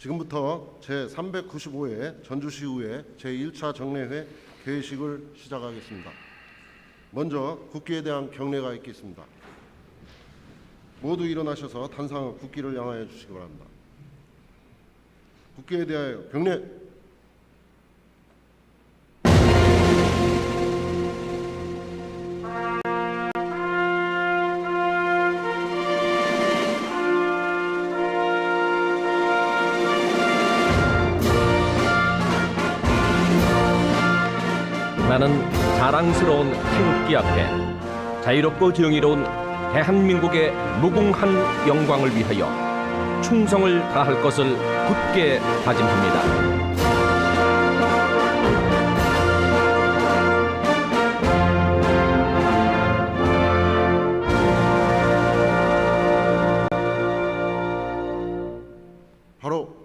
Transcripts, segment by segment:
지금부터 제395회 전주시의회 제1차 정례회 개회식을 시작하겠습니다. 먼저 국기에 대한 경례가 있겠습니다. 모두 일어나셔서 단상 국기를 양하여 주시기 바랍니다. 국기에 대하여 경례. 나는 자랑스러운 태극기 앞에 자유롭고 정의로운 대한민국의 무궁한 영광을 위하여 충성을 다할 것을 굳게 다짐합니다. 바로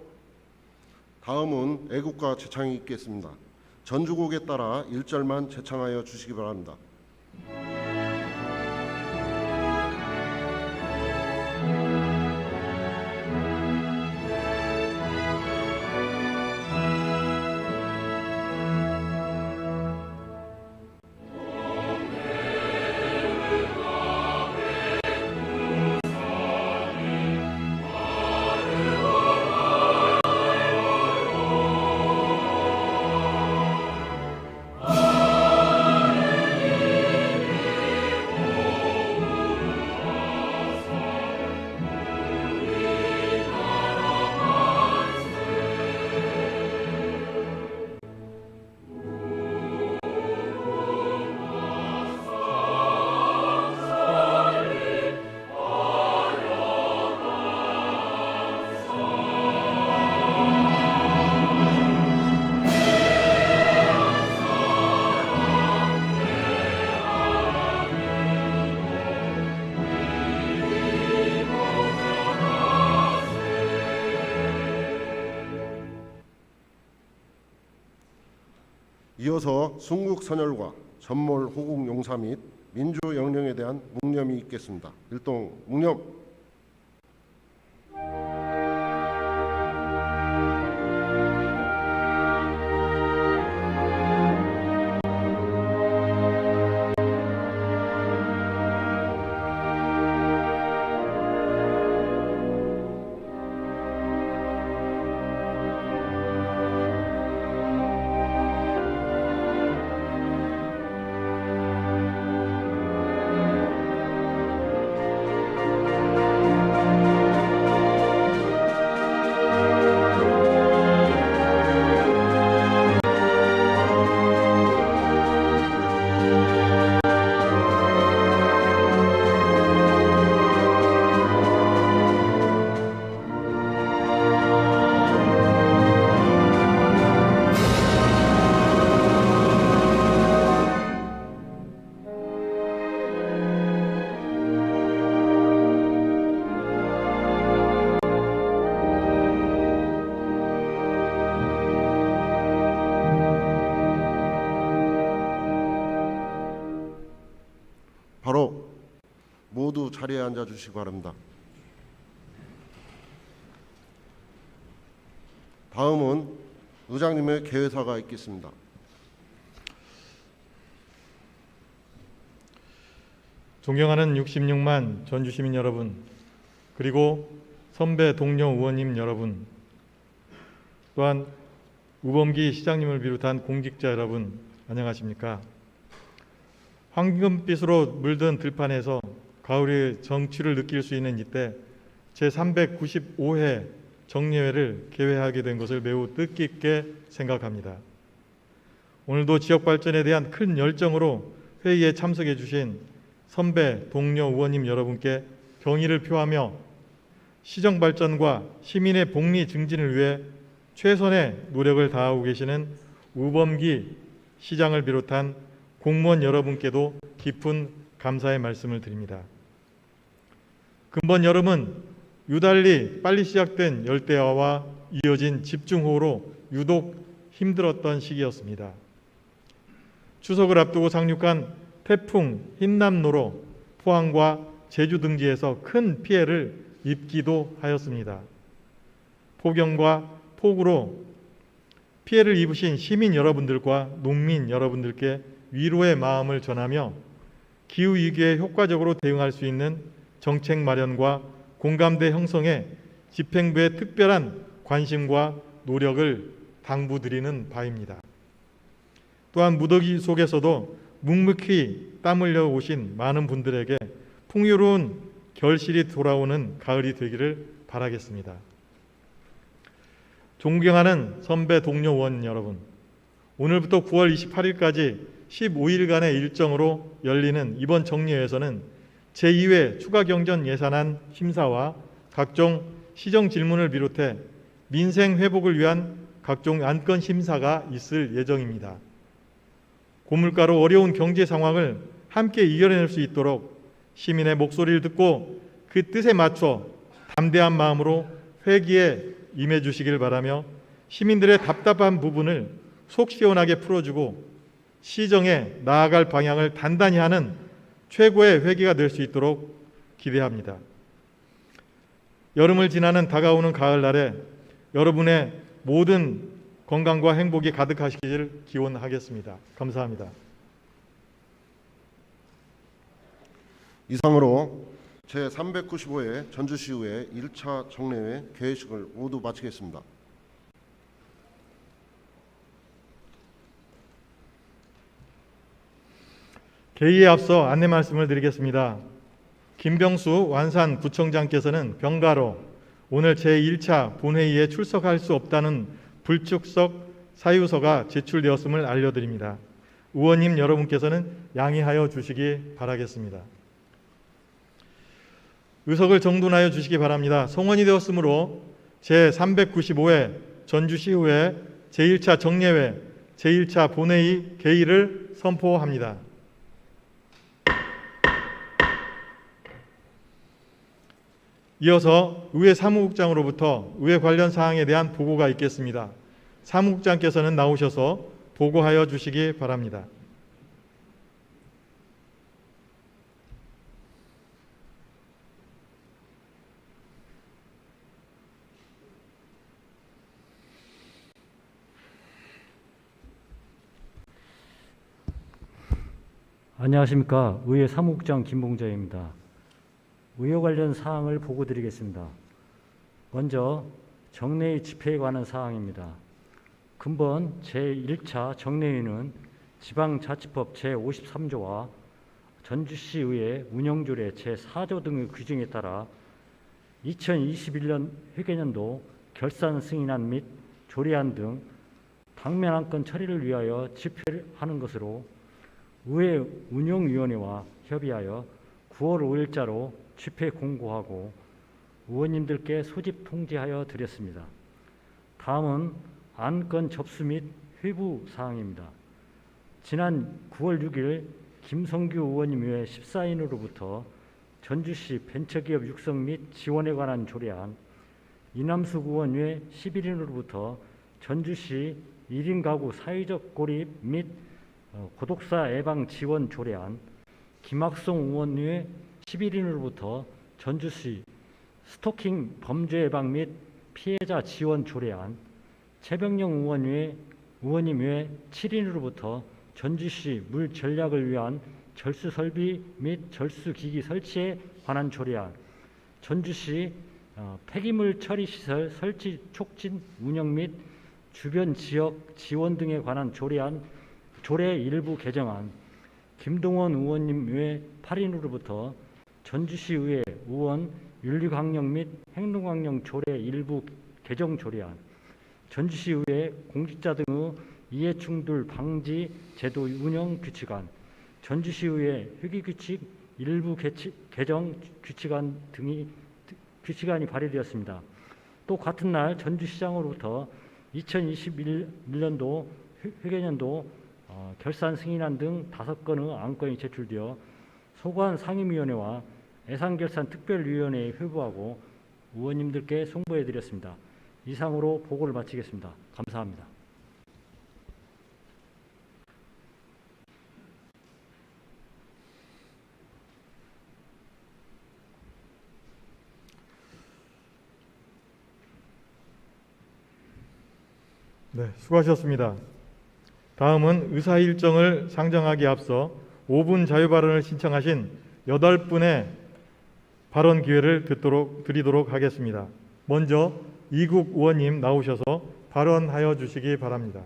다음은 애국가 제창이 있겠습니다. 전주곡에 따라 1절만 제창하여 주시기 바랍니다. 이어서 순국선열과 전몰 호국 용사 및 민주 영령에 대한 묵념이 있겠습니다. 일동 묵념. 바로 모두 자리에 앉아 주시기 바랍니다. 다음은 의장님의 개회사가 있겠습니다. 존경하는 66만 전주시민 여러분, 그리고 선배 동료 의원님 여러분, 또한 우범기 시장님을 비롯한 공직자 여러분, 안녕하십니까? 황금빛으로 물든 들판에서 가을의 정취를 느낄 수 있는 이때 제395회 정례회를 개회하게 된 것을 매우 뜻깊게 생각합니다. 오늘도 지역 발전에 대한 큰 열정으로 회의에 참석해 주신 선배, 동료 의원님 여러분께 경의를 표하며 시정 발전과 시민의 복리 증진을 위해 최선의 노력을 다하고 계시는 우범기 시장을 비롯한 공무원 여러분께도 깊은 감사의 말씀을 드립니다. 근본 여름은 유달리 빨리 시작된 열대야와 이어진 집중호우로 유독 힘들었던 시기였습니다. 추석을 앞두고 상륙한 태풍 흰남노로 포항과 제주 등지에서 큰 피해를 입기도 하였습니다. 폭염과 폭우로 피해를 입으신 시민 여러분들과 농민 여러분들께 위로의 마음을 전하며 기후위기에 효과적으로 대응할 수 있는 정책 마련과 공감대 형성에 집행부의 특별한 관심과 노력을 당부드리는 바입니다. 또한 무더기 속에서도 묵묵히 땀 흘려 오신 많은 분들에게 풍요로운 결실이 돌아오는 가을이 되기를 바라겠습니다. 존경하는 선배 동료 의원 여러분, 오늘부터 9월 28일까지 15일간의 일정으로 열리는 이번 정례회에서는 제2회 추가경정 예산안 심사와 각종 시정 질문을 비롯해 민생 회복을 위한 각종 안건 심사가 있을 예정입니다. 고물가로 어려운 경제 상황을 함께 이겨낼 수 있도록 시민의 목소리를 듣고 그 뜻에 맞춰 담대한 마음으로 회기에 임해 주시길 바라며 시민들의 답답한 부분을 속 시원하게 풀어주고 시정에 나아갈 방향을 단단히 하는 최고의 회기가 될 수 있도록 기대합니다. 여름을 지나는 다가오는 가을날에 여러분의 모든 건강과 행복이 가득하시길 기원하겠습니다. 감사합니다. 이상으로 제395회 전주시의회 1차 정례회 개회식을 모두 마치겠습니다. 개의에 앞서 안내 말씀을 드리겠습니다. 김병수 완산구청장께서는 병가로 오늘 제1차 본회의에 출석할 수 없다는 불출석 사유서가 제출되었음을 알려드립니다. 의원님 여러분께서는 양해하여 주시기 바라겠습니다. 의석을 정돈하여 주시기 바랍니다. 성원이 되었으므로 제395회 전주시의회 제1차 정례회 제1차 본회의 개의를 선포합니다. 이어서 의회 사무국장으로부터 의회 관련 사항에 대한 보고가 있겠습니다. 사무국장께서는 나오셔서 보고하여 주시기 바랍니다. 안녕하십니까. 의회 사무국장 김봉자입니다. 의회 관련 사항을 보고드리겠습니다. 먼저 정례의 집회에 관한 사항입니다. 근본 제1차 정례회는 지방자치법 제53조와 전주시의회 운영조례 제4조 등의 규정에 따라 2021년 회계년도 결산 승인안 및 조례안 등 당면 안건 처리를 위하여 집회를 하는 것으로 의회 운영위원회와 협의하여 9월 5일자로 집회 공고하고 의원님들께 소집 통지하여 드렸습니다. 다음은 안건 접수 및 회부 사항입니다. 지난 9월 6일 김성규 의원님 외 14인으로부터 전주시 벤처기업 육성 및 지원에 관한 조례안, 이남수 의원 외 11인으로부터 전주시 1인 가구 사회적 고립 및 고독사 예방 지원 조례안, 김학송 의원 외 11인으로부터 전주시 스토킹 범죄 예방 및 피해자 지원 조례안, 최병영 의원님 외 7인으로부터 전주시 물 전략을 위한 절수 설비 및 절수 기기 설치에 관한 조례안, 전주시 폐기물 처리 시설 설치 촉진 운영 및 주변 지역 지원 등에 관한 조례안, 조례 일부 개정안, 김동원 의원님 외 8인으로부터 전주시의회 의원 윤리강령 및 행동강령 조례 일부 개정 조례안, 전주시의회 공직자 등의 이해충돌 방지 제도 운영 규칙안, 전주시의회 회계규칙 일부 개정 규칙안 등이 규칙안이 발의되었습니다. 또 같은 날 전주시장으로부터 2021년도 회계년도 결산 승인안 등 5건의 안건이 제출되어 소관 상임위원회와 예산결산특별위원회에 회부하고 의원님들께 송부해 드렸습니다. 이상으로 보고를 마치겠습니다. 감사합니다. 네, 수고하셨습니다. 다음은 의사 일정을 상정하기에 앞서 5분 자유 발언을 신청하신 8분의 발언 기회를 드리도록 하겠습니다. 먼저 이국 의원님 나오셔서 발언하여 주시기 바랍니다.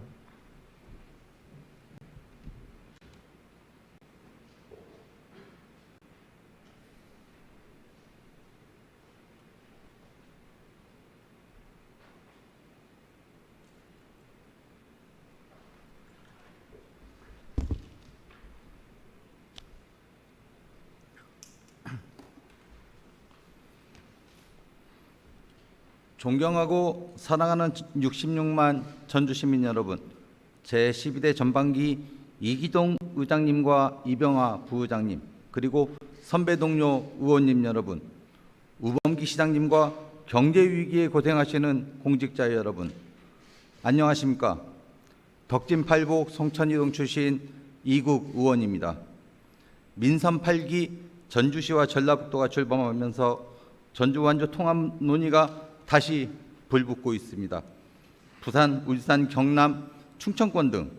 존경하고 사랑하는 66만 전주시민 여러분, 제12대 전반기 이기동 의장님과 이병화 부의장님, 그리고 선배 동료 의원님 여러분, 우범기 시장님과 경제위기에 고생하시는 공직자 여러분, 안녕하십니까? 덕진팔복 송천이동 출신 이국 의원입니다. 민선 8기 전주시와 전라북도가 출범하면서 전주 완주 통합 논의가 다시 불붙고 있습니다. 부산, 울산, 경남, 충청권 등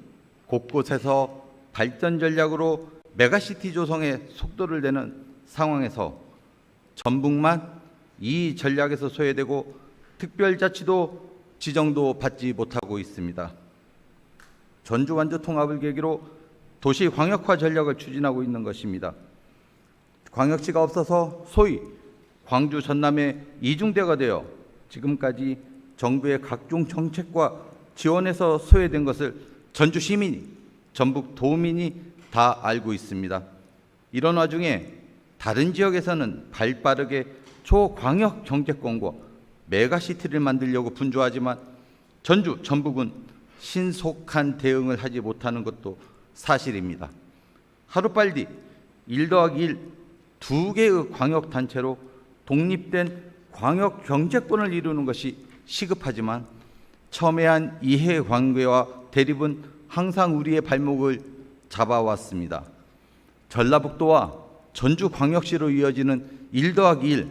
곳곳에서 발전 전략으로 메가시티 조성에 속도를 내는 상황에서 전북만 이 전략에서 소외되고 특별자치도 지정도 받지 못하고 있습니다. 전주 완주 통합을 계기로 도시 광역화 전략을 추진하고 있는 것입니다. 광역시가 없어서 소위 광주 전남의 이중대가 되어 지금까지 정부의 각종 정책과 지원에서 소외된 것을 전주 시민이, 전북 도민이 다 알고 있습니다. 이런 와중에 다른 지역에서는 발빠르게 초광역 경제권과 메가시티를 만들려고 분주하지만 전주, 전북은 신속한 대응을 하지 못하는 것도 사실입니다. 하루빨리 1+1 2개의 광역단체로 독립된 광역 경제권을 이루는 것이 시급하지만 첨예한 이해관계와 대립은 항상 우리의 발목을 잡아왔습니다. 전라북도와 전주광역시로 이어지는 1+1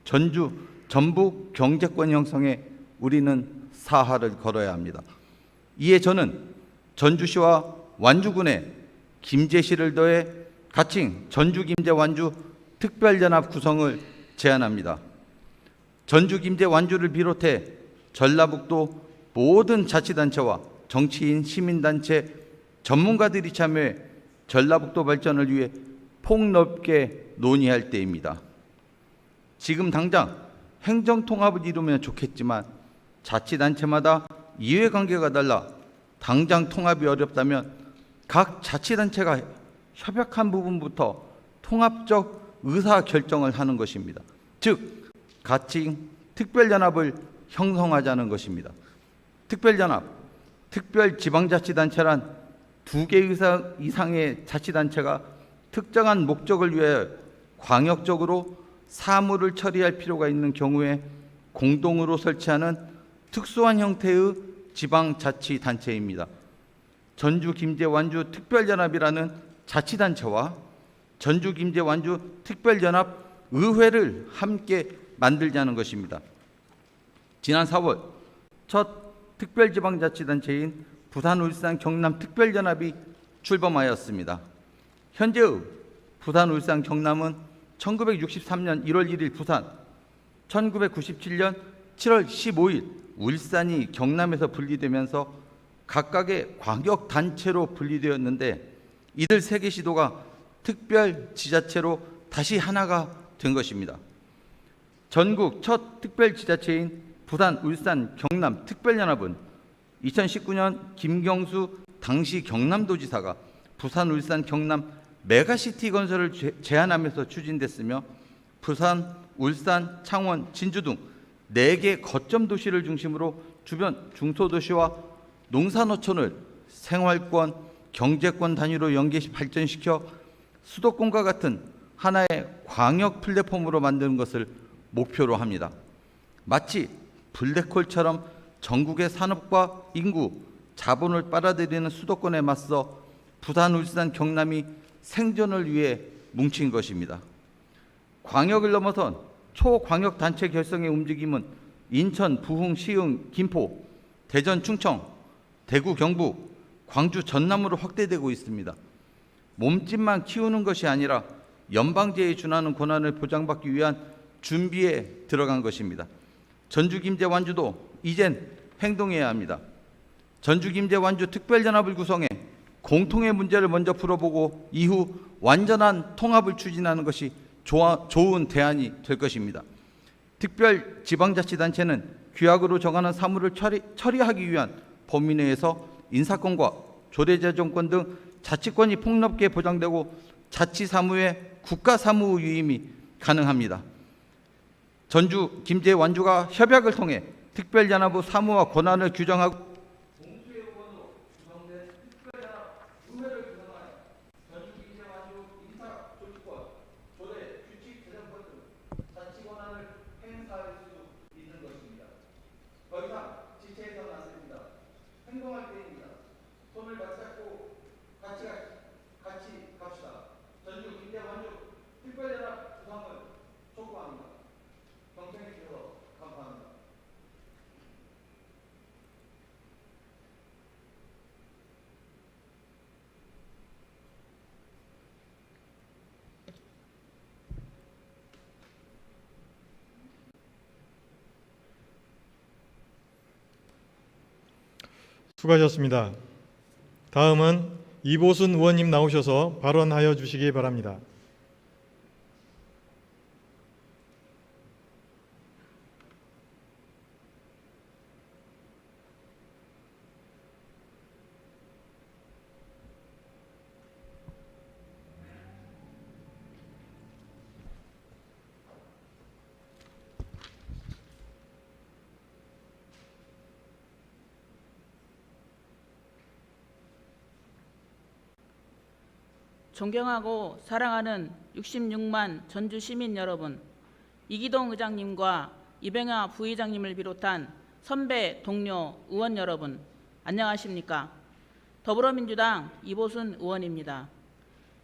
전주, 전북 경제권 형성에 우리는 사활을 걸어야 합니다. 이에 저는 전주시와 완주군에 김제시를 더해 가칭 전주김제완주 특별연합 구성을 제안합니다. 전주김제 완주를 비롯해 전라북도 모든 자치단체와 정치인, 시민단체, 전문가들이 참여해 전라북도 발전을 위해 폭넓게 논의할 때입니다. 지금 당장 행정통합을 이루면 좋겠지만 자치단체마다 이해관계가 달라 당장 통합이 어렵다면 각 자치단체가 협약한 부분부터 통합적 의사결정을 하는 것입니다. 즉 가칭 특별연합을 형성하자는 것입니다. 특별연합, 특별지방자치단체란 2개 이상의 자치단체가 특정한 목적을 위해 광역적으로 사무를 처리할 필요가 있는 경우에 공동으로 설치하는 특수한 형태의 지방자치단체입니다. 전주김제완주 특별연합이라는 자치단체와 전주김제완주 특별연합 의회를 함께 만들자는 것입니다. 지난 4월 첫 특별지방자치단체인 부산, 울산, 경남 특별연합이 출범하였습니다. 현재의 부산, 울산, 경남은 1963년 1월 1일 부산, 1997년 7월 15일 울산이 경남에서 분리되면서 각각의 광역단체로 분리되었는데 이들 3개 시도가 특별지자체로 다시 하나가 된 것입니다. 전국 첫 특별지자체인 부산, 울산, 경남 특별연합은 2019년 김경수 당시 경남도지사가 부산, 울산, 경남 메가시티 건설을 제안하면서 추진됐으며 부산, 울산, 창원, 진주 등 4개 거점 도시를 중심으로 주변 중소도시와 농산어촌을 생활권, 경제권 단위로 연계 발전시켜 수도권과 같은 하나의 광역 플랫폼으로 만드는 것을 목표로 합니다. 마치 블랙홀처럼 전국의 산업과 인구, 자본을 빨아들이는 수도권에 맞서 부산, 울산, 경남이 생존을 위해 뭉친 것입니다. 광역을 넘어선 초광역단체 결성의 움직임은 인천, 부흥, 시흥, 김포, 대전, 충청, 대구, 경북, 광주, 전남으로 확대되고 있습니다. 몸집만 키우는 것이 아니라 연방제에 준하는 권한을 보장받기 위한 준비에 들어간 것입니다. 전주, 김제, 완주도 이젠 행동해야 합니다. 전주, 김제, 완주 특별연합을 구성해 공통의 문제를 먼저 풀어보고 이후 완전한 통합을 추진하는 것이 좋은 대안이 될 것입니다. 특별 지방자치단체는 규약으로 정하는 사무를 처리하기 위한 범위 내에서 인사권과 조례재정권 등 자치권이 폭넓게 보장되고 자치사무의 국가사무 유임이 가능합니다. 전주, 김제, 완주가 협약을 통해 특별연합의 사무와 권한을 규정하고 수고하셨습니다. 다음은 이보순 의원님 나오셔서 발언하여 주시기 바랍니다. 존경하고 사랑하는 66만 전주 시민 여러분, 이기동 의장님과 이병하 부의장님을 비롯한 선배, 동료, 의원 여러분, 안녕하십니까? 더불어민주당 이보순 의원입니다.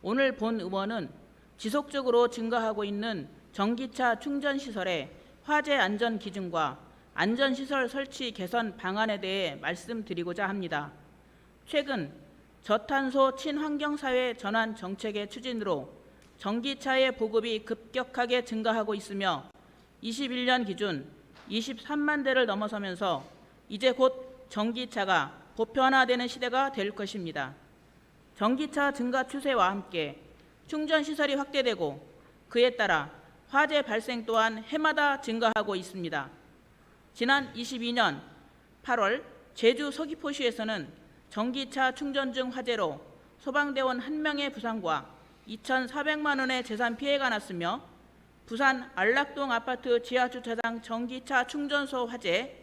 오늘 본 의원은 지속적으로 증가하고 있는 전기차 충전시설의 화재 안전 기준과 안전시설 설치 개선 방안에 대해 말씀드리고자 합니다. 최근 저탄소 친환경사회 전환 정책의 추진으로 전기차의 보급이 급격하게 증가하고 있으며 21년 기준 23만 대를 넘어서면서 이제 곧 전기차가 보편화되는 시대가 될 것입니다. 전기차 증가 추세와 함께 충전시설이 확대되고 그에 따라 화재 발생 또한 해마다 증가하고 있습니다. 지난 22년 8월 제주 서귀포시에서는 전기차 충전 중 화재로 소방대원 1명의 부상과 2,400만 원의 재산 피해가 났으며 부산 안락동 아파트 지하주차장 전기차 충전소 화재,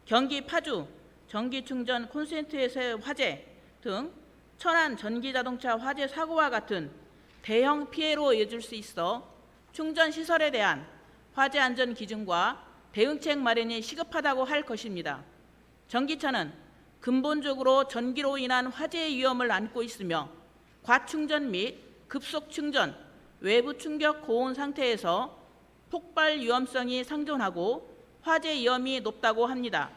경기 파주 전기충전 콘센트에서의 화재 등 천안 전기자동차 화재 사고와 같은 대형 피해로 이어질 수 있어 충전시설에 대한 화재 안전 기준과 대응책 마련이 시급하다고 할 것입니다. 전기차는 근본적으로 전기로 인한 화재의 위험을 안고 있으며 과충전 및 급속 충전, 외부 충격 고온 상태에서 폭발 위험성이 상존하고 화재 위험이 높다고 합니다.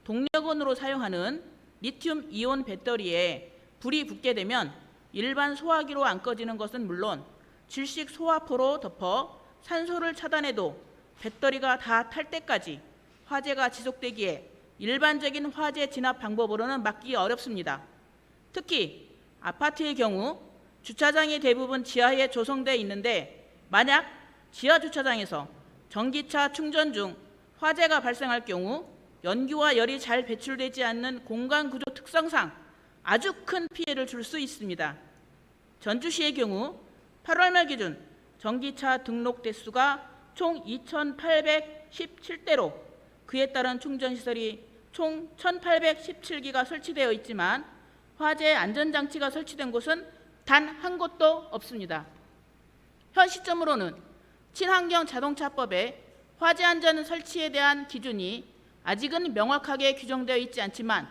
동력원으로 사용하는 리튬 이온 배터리에 불이 붙게 되면 일반 소화기로 안 꺼지는 것은 물론 질식 소화포로 덮어 산소를 차단해도 배터리가 다 탈 때까지 화재가 지속되기에 일반적인 화재 진압 방법으로는 막기 어렵습니다. 특히 아파트의 경우 주차장이 대부분 지하에 조성되어 있는데 만약 지하 주차장에서 전기차 충전 중 화재가 발생할 경우 연기와 열이 잘 배출되지 않는 공간 구조 특성상 아주 큰 피해를 줄 수 있습니다. 전주시의 경우 8월 말 기준 전기차 등록 대수가 총 2,817대로 그에 따른 충전시설이 총 1,817기가 설치되어 있지만 화재 안전장치가 설치된 곳은 단 한 곳도 없습니다. 현 시점으로는 친환경 자동차법에 화재 안전 설치에 대한 기준이 아직은 명확하게 규정되어 있지 않지만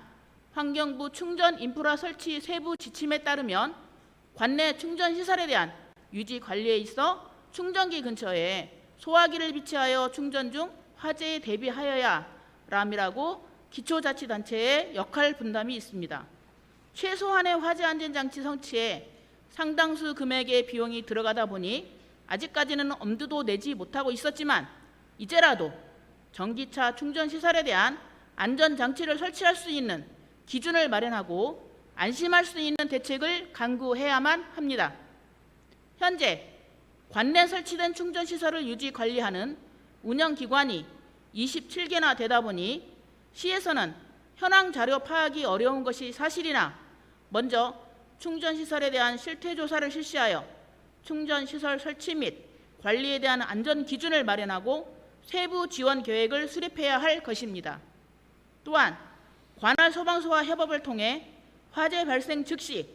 환경부 충전 인프라 설치 세부 지침에 따르면 관내 충전시설에 대한 유지 관리에 있어 충전기 근처에 소화기를 비치하여 충전 중 화재에 대비하여야 람이라고 기초자치단체의 역할 분담이 있습니다. 최소한의 화재 안전장치 설치에 상당수 금액의 비용이 들어가다 보니 아직까지는 엄두도 내지 못하고 있었지만 이제라도 전기차 충전시설에 대한 안전장치를 설치할 수 있는 기준을 마련하고 안심할 수 있는 대책을 강구해야만 합니다. 현재 관내 설치된 충전시설을 유지 관리하는 운영기관이 27개나 되다 보니 시에서는 현황 자료 파악이 어려운 것이 사실이나 먼저 충전시설에 대한 실태조사를 실시하여 충전시설 설치 및 관리에 대한 안전기준을 마련하고 세부 지원 계획을 수립해야 할 것입니다. 또한 관할 소방서와 협업을 통해 화재 발생 즉시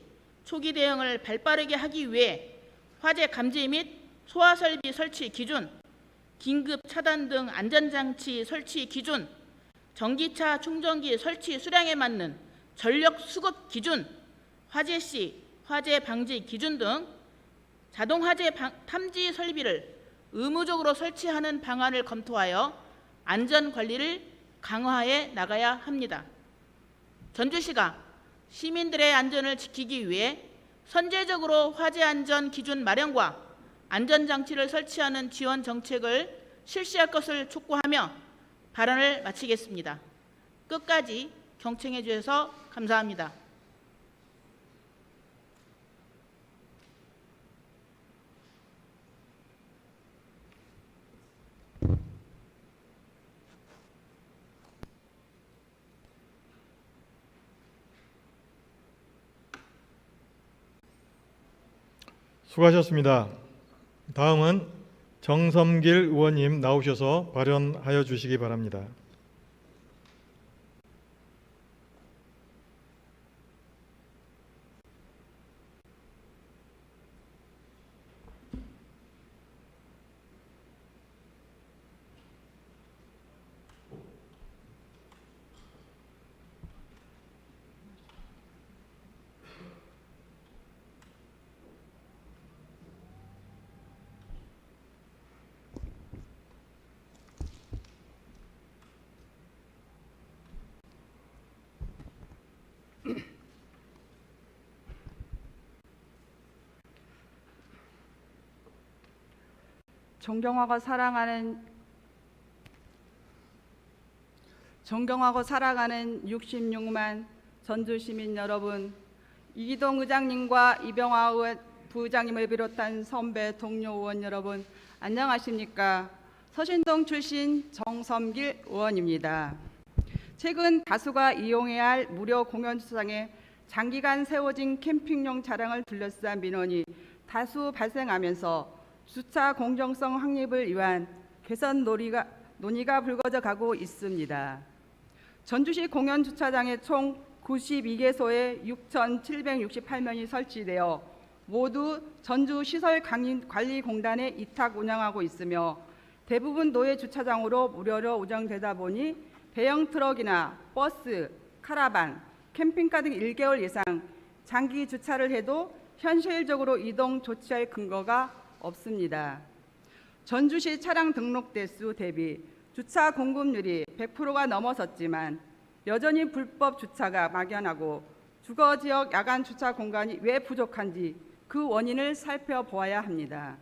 초기 대응을 발빠르게 하기 위해 화재 감지 및 소화설비 설치 기준, 긴급 차단 등 안전장치 설치 기준, 전기차 충전기 설치 수량에 맞는 전력 수급 기준, 화재 시 화재 방지 기준 등 자동 화재 탐지 설비를 의무적으로 설치하는 방안을 검토하여 안전 관리를 강화해 나가야 합니다. 전주시가 시민들의 안전을 지키기 위해 선제적으로 화재 안전 기준 마련과 안전장치를 설치하는 지원 정책을 실시할 것을 촉구하며 발언을 마치겠습니다. 끝까지 경청해 주셔서 감사합니다. 수고하셨습니다. 다음은 정섬길 의원님 나오셔서 발언하여 주시기 바랍니다. 존경하고 사랑하는 66만 전주 시민 여러분, 이기동 의장님과 이병화 부의장님을 비롯한 선배 동료 의원 여러분, 안녕하십니까? 서신동 출신 정섬길 의원입니다. 최근 다수가 이용해야 할 무료 공연 주차장에 장기간 세워진 캠핑용 차량을 둘러싼 민원이 다수 발생하면서 주차 공정성 확립을 위한 개선 논의가 불거져 가고 있습니다. 전주시 공연 주차장에 총 92개소에 6,768명이 설치되어 모두 전주시설관리공단에 이탁 운영하고 있으며 대부분 노예 주차장으로 무료로 운영되다 보니 대형 트럭이나 버스, 카라반, 캠핑카 등 1개월 이상 장기 주차를 해도 현실적으로 이동 조치할 근거가 없습니다. 전주시 차량 등록 대수 대비 주차 공급률이 100%가 넘어섰지만 여전히 불법 주차가 막연하고 주거 지역 야간 주차 공간이 왜 부족한지 그 원인을 살펴보아야 합니다.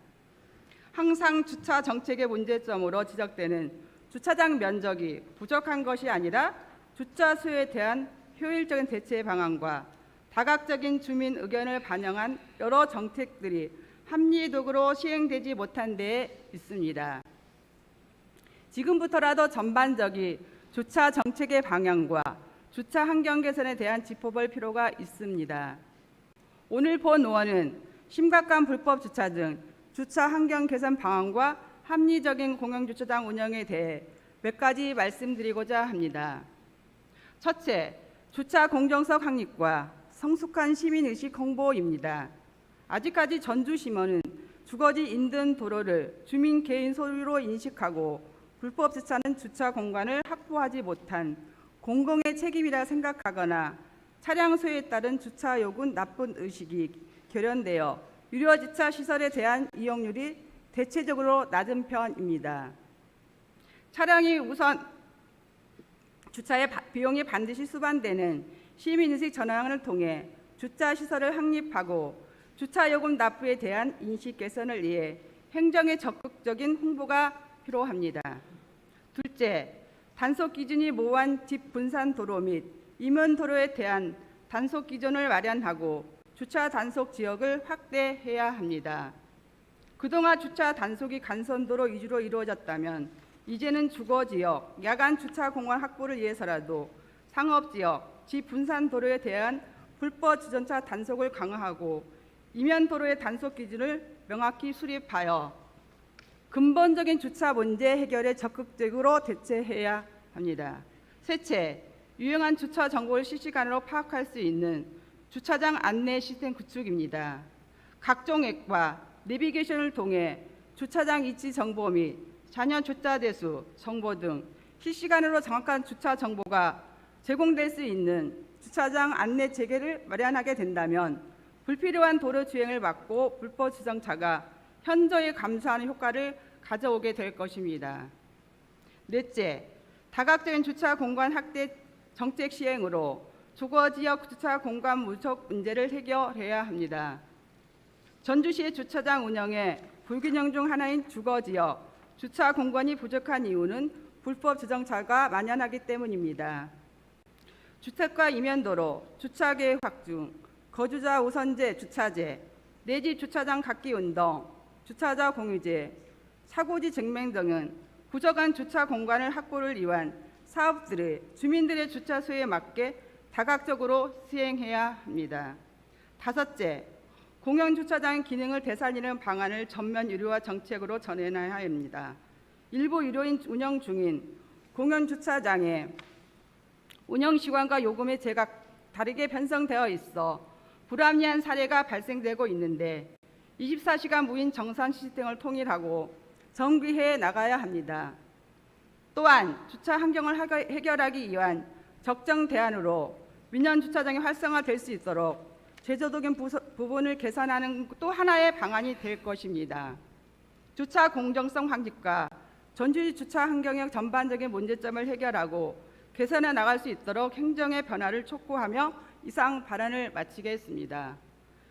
항상 주차 정책의 문제점으로 지적되는 주차장 면적이 부족한 것이 아니라 주차 수에 대한 효율적인 대체 방안과 다각적인 주민 의견을 반영한 여러 정책들이 합리적으로 시행되지 못한 데 있습니다. 지금부터라도 전반적인 주차 정책의 방향과 주차 환경 개선에 대한 짚어볼 필요가 있습니다. 오늘 본 의원은 심각한 불법 주차 등 주차 환경 개선 방안과 합리적인 공영주차장 운영에 대해 몇 가지 말씀드리고자 합니다. 첫째, 주차 공정성 확립과 성숙한 시민의식 홍보입니다. 아직까지 전주시면은 주거지 인근 도로를 주민 개인 소유로 인식하고 불법 주차는 주차 공간을 확보하지 못한 공공의 책임이라 생각하거나 차량 소유에 따른 주차 요금 나쁜 의식이 결연되어 유료 주차 시설에 대한 이용률이 대체적으로 낮은 편입니다. 차량이 우선 주차의 비용이 반드시 수반되는 시민인식 전환을 통해 주차 시설을 확립하고 주차 요금 납부에 대한 인식 개선을 위해 행정의 적극적인 홍보가 필요합니다. 둘째, 단속 기준이 모호한 집 분산 도로 및 이면 도로에 대한 단속 기준을 마련하고 주차 단속 지역을 확대해야 합니다. 그동안 주차 단속이 간선도로 위주로 이루어졌다면 이제는 주거지역, 야간 주차 공간 확보를 위해서라도 상업지역, 집 분산 도로에 대한 불법 주전차 단속을 강화하고 이면 도로의 단속 기준을 명확히 수립하여 근본적인 주차 문제 해결에 적극적으로 대처해야 합니다. 셋째, 유용한 주차 정보를 실시간으로 파악할 수 있는 주차장 안내 시스템 구축입니다. 각종 앱과 내비게이션을 통해 주차장 위치 정보 및 잔여 주차 대수, 정보 등 실시간으로 정확한 주차 정보가 제공될 수 있는 주차장 안내 체계를 마련하게 된다면 불필요한 도로 주행을 막고 불법 주정차가 현저히 감소하는 효과를 가져오게 될 것입니다. 넷째, 다각적인 주차 공간 확대 정책 시행으로 주거지역 주차 공간 부족 문제를 해결해야 합니다. 전주시의 주차장 운영의 불균형 중 하나인 주거지역 주차 공간이 부족한 이유는 불법 주정차가 만연하기 때문입니다. 주택가 이면도로, 주차계획 확충, 거주자 우선제 주차제, 내지 주차장 갖기 운동, 주차자 공유제, 사고지 증명 등은 부족한 주차 공간을 확보를 위한 사업들을 주민들의 주차 수요에 맞게 다각적으로 시행해야 합니다. 다섯째, 공영주차장 기능을 되살리는 방안을 전면 유료화 정책으로 전해놔야 합니다. 일부 유료인 운영 중인 공영주차장의 운영시간과 요금의 제각 다르게 편성되어 있어 불합리한 사례가 발생되고 있는데 24시간 무인 정산 시스템을 통일하고 정비해 나가야 합니다. 또한 주차 환경을 해결하기 위한 적정 대안으로 민원 주차장이 활성화될 수 있도록 제도적인 부분을 개선하는 또 하나의 방안이 될 것입니다. 주차 공정성 확립과 전주시 주차 환경의 전반적인 문제점을 해결하고 개선해 나갈 수 있도록 행정의 변화를 촉구하며 이상 발언을 마치겠습니다.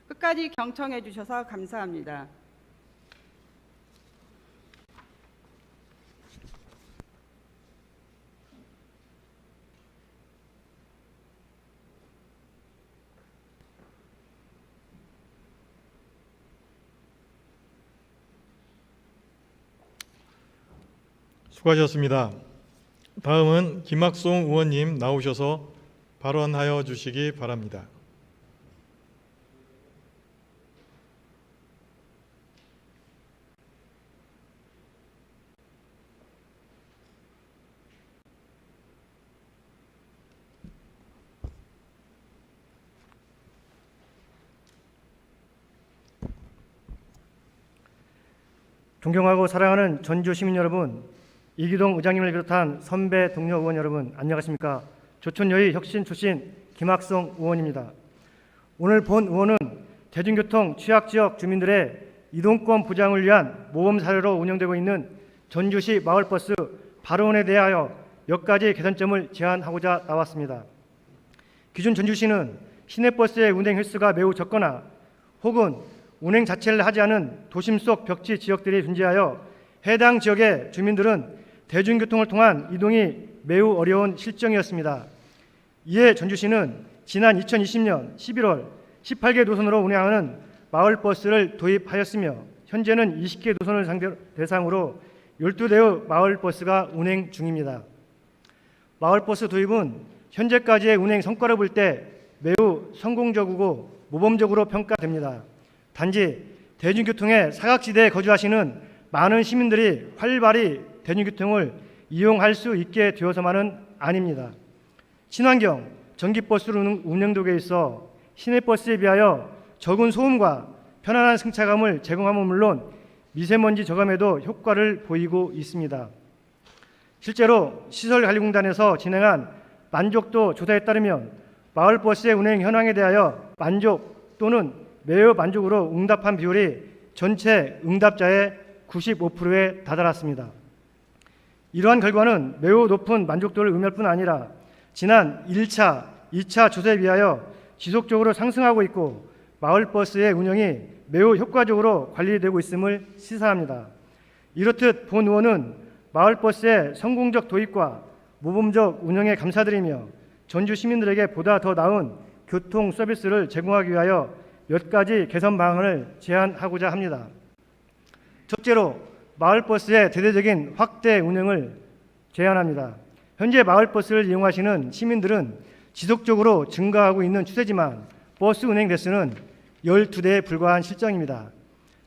끝까지 경청해 주셔서 감사합니다. 수고하셨습니다. 다음은 김학송 의원님 나오셔서 발언하여 주시기 바랍니다. 존경하고 사랑하는 전주 시민 여러분, 이기동 의장님을 비롯한 선배 동료 의원 여러분, 안녕하십니까? 조촌여의 혁신 출신 김학송 의원입니다. 오늘 본 의원은 대중교통 취약지역 주민들의 이동권 보장을 위한 모범 사례로 운영되고 있는 전주시 마을버스 발원에 대하여 몇 가지 개선점을 제안하고자 나왔습니다. 기존 전주시는 시내버스의 운행 횟수가 매우 적거나 혹은 운행 자체를 하지 않은 도심 속 벽지 지역들이 존재하여 해당 지역의 주민들은 대중교통을 통한 이동이 매우 어려운 실정이었습니다. 이에 전주시는 지난 2020년 11월 18개 노선으로 운행하는 마을버스를 도입하였으며 현재는 20개 노선을 대상으로 12대의 마을버스가 운행 중입니다. 마을버스 도입은 현재까지의 운행 성과를 볼 때 매우 성공적이고 모범적으로 평가됩니다. 단지 대중교통의 사각지대에 거주하시는 많은 시민들이 활발히 대중교통을 이용할 수 있게 되어서만은 아닙니다. 친환경 전기버스로 운영되고 있어 시내버스에 비하여 적은 소음과 편안한 승차감을 제공함은 물론 미세먼지 저감에도 효과를 보이고 있습니다. 실제로 시설관리공단에서 진행한 만족도 조사에 따르면 마을버스의 운행 현황에 대하여 만족 또는 매우 만족으로 응답한 비율이 전체 응답자의 95%에 다다랐습니다. 이러한 결과는 매우 높은 만족도를 의미할 뿐 아니라 지난 1차, 2차 조사에 비하여 지속적으로 상승하고 있고 마을버스의 운영이 매우 효과적으로 관리되고 있음을 시사합니다. 이렇듯 본 의원은 마을버스의 성공적 도입과 모범적 운영에 감사드리며 전주 시민들에게 보다 더 나은 교통 서비스를 제공하기 위하여 몇 가지 개선 방안을 제안하고자 합니다. 첫째로 마을버스의 대대적인 확대 운영을 제안합니다. 현재 마을버스를 이용하시는 시민들은 지속적으로 증가하고 있는 추세지만 버스 운행 대수는 12대에 불과한 실정입니다.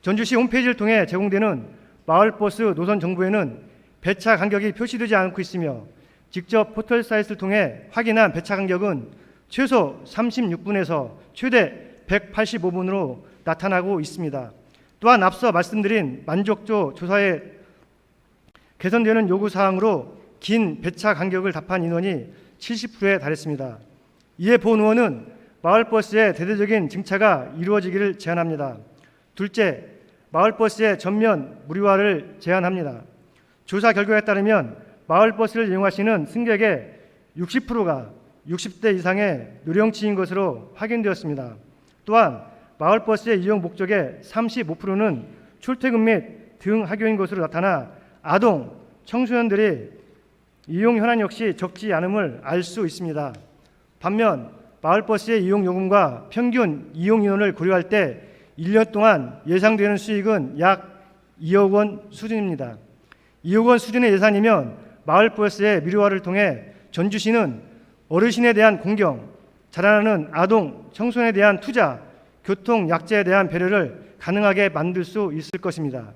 전주시 홈페이지를 통해 제공되는 마을버스 노선 정보에는 배차 간격이 표시되지 않고 있으며 직접 포털 사이트를 통해 확인한 배차 간격은 최소 36분에서 최대 185분으로 나타나고 있습니다. 또한 앞서 말씀드린 만족도 조사에 개선되는 요구사항으로 긴 배차 간격을 답한 인원이 70%에 달했습니다. 이에 본 의원은 마을버스의 대대적인 증차가 이루어지기를 제안합니다. 둘째, 마을버스의 전면 무료화를 제안합니다. 조사 결과에 따르면 마을버스를 이용하시는 승객의 60%가 60대 이상의 노령층인 것으로 확인되었습니다. 또한 마을버스의 이용 목적의 35%는 출퇴근 및 등하교인 것으로 나타나 아동, 청소년들의 이용 현황 역시 적지 않음을 알 수 있습니다. 반면 마을버스의 이용 요금과 평균 이용 인원을 고려할 때 1년 동안 예상되는 수익은 약 2억 원 수준입니다. 2억 원 수준의 예산이면 마을버스의 무료화를 통해 전주시는 어르신에 대한 공경, 자라나는 아동, 청소년에 대한 투자, 교통 약자에 대한 배려를 가능하게 만들 수 있을 것입니다.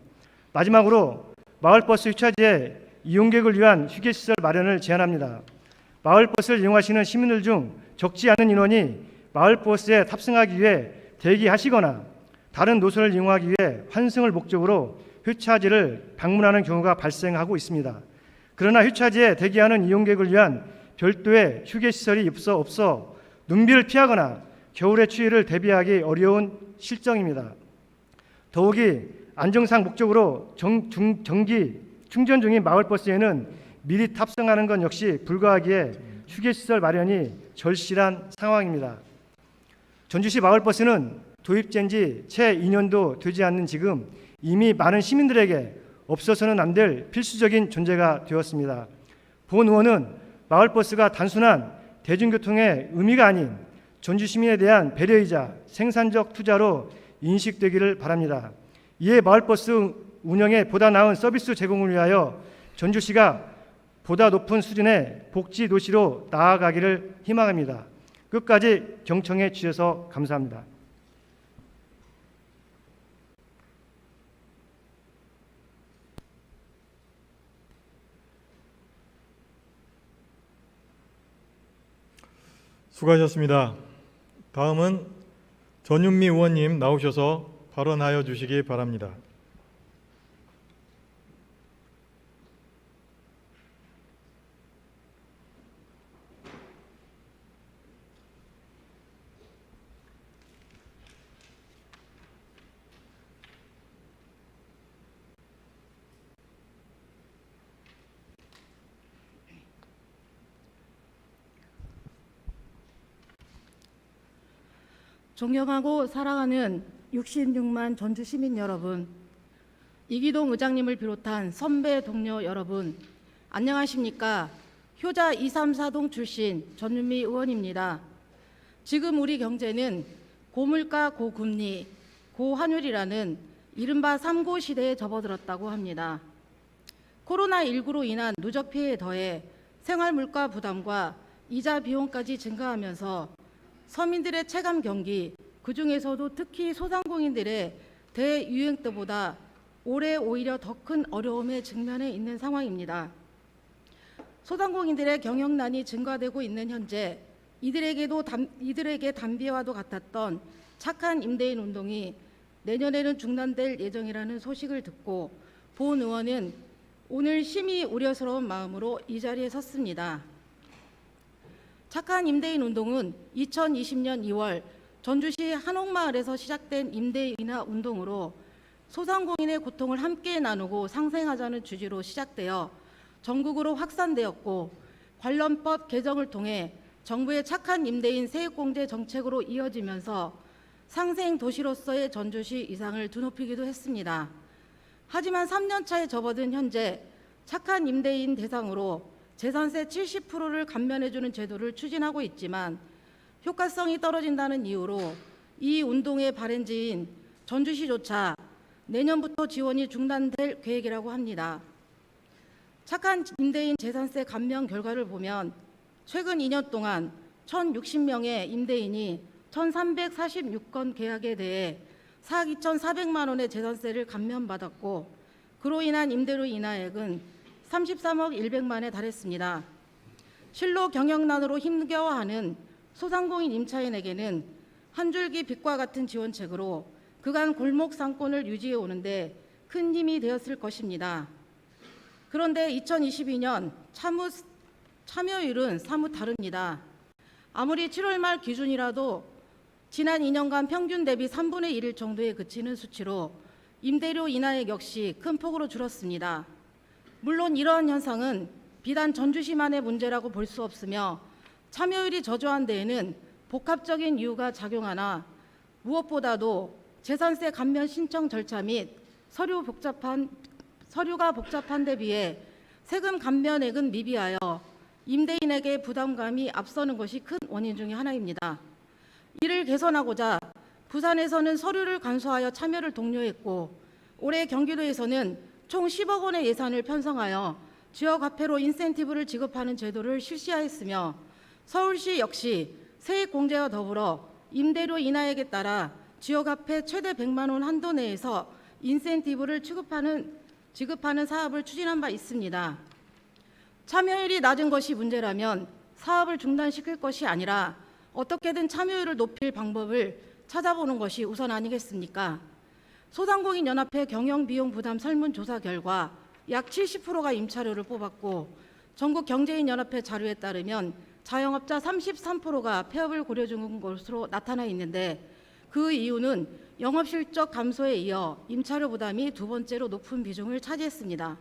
마지막으로 마을버스 휴차지에 이용객을 위한 휴게시설 마련을 제안합니다. 마을버스를 이용하시는 시민들 중 적지 않은 인원이 마을버스에 탑승하기 위해 대기하시거나 다른 노선을 이용하기 위해 환승을 목적으로 휴차지를 방문하는 경우가 발생하고 있습니다. 그러나 휴차지에 대기하는 이용객을 위한 별도의 휴게시설이 없어 눈비를 피하거나 겨울의 추위를 대비하기 어려운 실정입니다. 더욱이 안정상 목적으로 정기 충전 중인 마을버스에는 미리 탑승하는 것 역시 불가하기에 휴게시설 마련이 절실한 상황입니다. 전주시 마을버스는 도입된 지 채 2년도 되지 않는 지금 이미 많은 시민들에게 없어서는 안 될 필수적인 존재가 되었습니다. 본 의원은 마을버스가 단순한 대중교통의 의미가 아닌 전주 시민에 대한 배려이자 생산적 투자로 인식되기를 바랍니다. 이에 마을버스 운영에 보다 나은 서비스 제공을 위하여 전주시가 보다 높은 수준의 복지 도시로 나아가기를 희망합니다. 끝까지 경청해 주셔서 감사합니다. 수고하셨습니다. 다음은 전윤미 의원님 나오셔서 발언하여 주시기 바랍니다. 존경하고 사랑하는 66만 전주 시민 여러분, 이기동 의장님을 비롯한 선배 동료 여러분, 안녕하십니까? 효자 234동 출신 전윤미 의원입니다. 지금 우리 경제는 고물가, 고금리, 고환율이라는 이른바 3고 시대에 접어들었다고 합니다. 코로나19로 인한 누적 피해에 더해 생활물가 부담과 이자 비용까지 증가하면서 서민들의 체감 경기, 그중에서도 특히 소상공인들의 대유행 때보다 올해 오히려 더 큰 어려움에 직면해 있는 상황입니다. 소상공인들의 경영난이 증가되고 있는 현재 이들에게 담비와도 같았던 착한 임대인 운동이 내년에는 중단될 예정이라는 소식을 듣고 본 의원은 오늘 심히 우려스러운 마음으로 이 자리에 섰습니다. 착한 임대인 운동은 2020년 2월 전주시 한옥마을에서 시작된 임대 인하 운동으로 소상공인의 고통을 함께 나누고 상생하자는 취지로 시작되어 전국으로 확산되었고 관련법 개정을 통해 정부의 착한 임대인 세액공제 정책으로 이어지면서 상생 도시로서의 전주시 위상을 드높이기도 했습니다. 하지만 3년 차에 접어든 현재 착한 임대인 대상으로 재산세 70%를 감면해주는 제도를 추진하고 있지만 효과성이 떨어진다는 이유로 이 운동의 발행지인 전주시조차 내년부터 지원이 중단될 계획이라고 합니다. 착한 임대인 재산세 감면 결과를 보면 최근 2년 동안 1,060명의 임대인이 1,346건 계약에 대해 4억 2,400만 원의 재산세를 감면받았고 그로 인한 임대료 인하액은 33억 100만에 달했습니다. 실로 경영난으로 힘겨워하는 소상공인 임차인에게는 한 줄기 빛과 같은 지원책으로 그간 골목 상권을 유지해 오는데 큰 힘이 되었을 것입니다. 그런데 2022년 참여율은 사뭇 다릅니다. 아무리 7월 말 기준이라도 지난 2년간 평균 대비 3분의 1 정도에 그치는 수치로 임대료 인하액 역시 큰 폭으로 줄었습니다. 물론 이러한 현상은 비단 전주시만의 문제라고 볼 수 없으며 참여율이 저조한 데에는 복합적인 이유가 작용하나 무엇보다도 재산세 감면 신청 절차 및 서류가 복잡한 데 비해 세금 감면액은 미비하여 임대인에게 부담감이 앞서는 것이 큰 원인 중의 하나입니다. 이를 개선하고자 부산에서는 서류를 간소하여 참여를 독려했고 올해 경기도에서는 총 10억 원의 예산을 편성하여 지역화폐로 인센티브를 지급하는 제도를 실시하였으며 서울시 역시 세액 공제와 더불어 임대료 인하액에 따라 지역화폐 최대 100만 원 한도 내에서 인센티브를 지급하는 사업을 추진한 바 있습니다. 참여율이 낮은 것이 문제라면 사업을 중단시킬 것이 아니라 어떻게든 참여율을 높일 방법을 찾아보는 것이 우선 아니겠습니까? 소상공인연합회 경영비용 부담 설문조사 결과 약 70%가 임차료를 뽑았고 전국경제인연합회 자료에 따르면 자영업자 33%가 폐업을 고려 중인 것으로 나타나 있는데 그 이유는 영업실적 감소에 이어 임차료 부담이 두 번째로 높은 비중을 차지했습니다.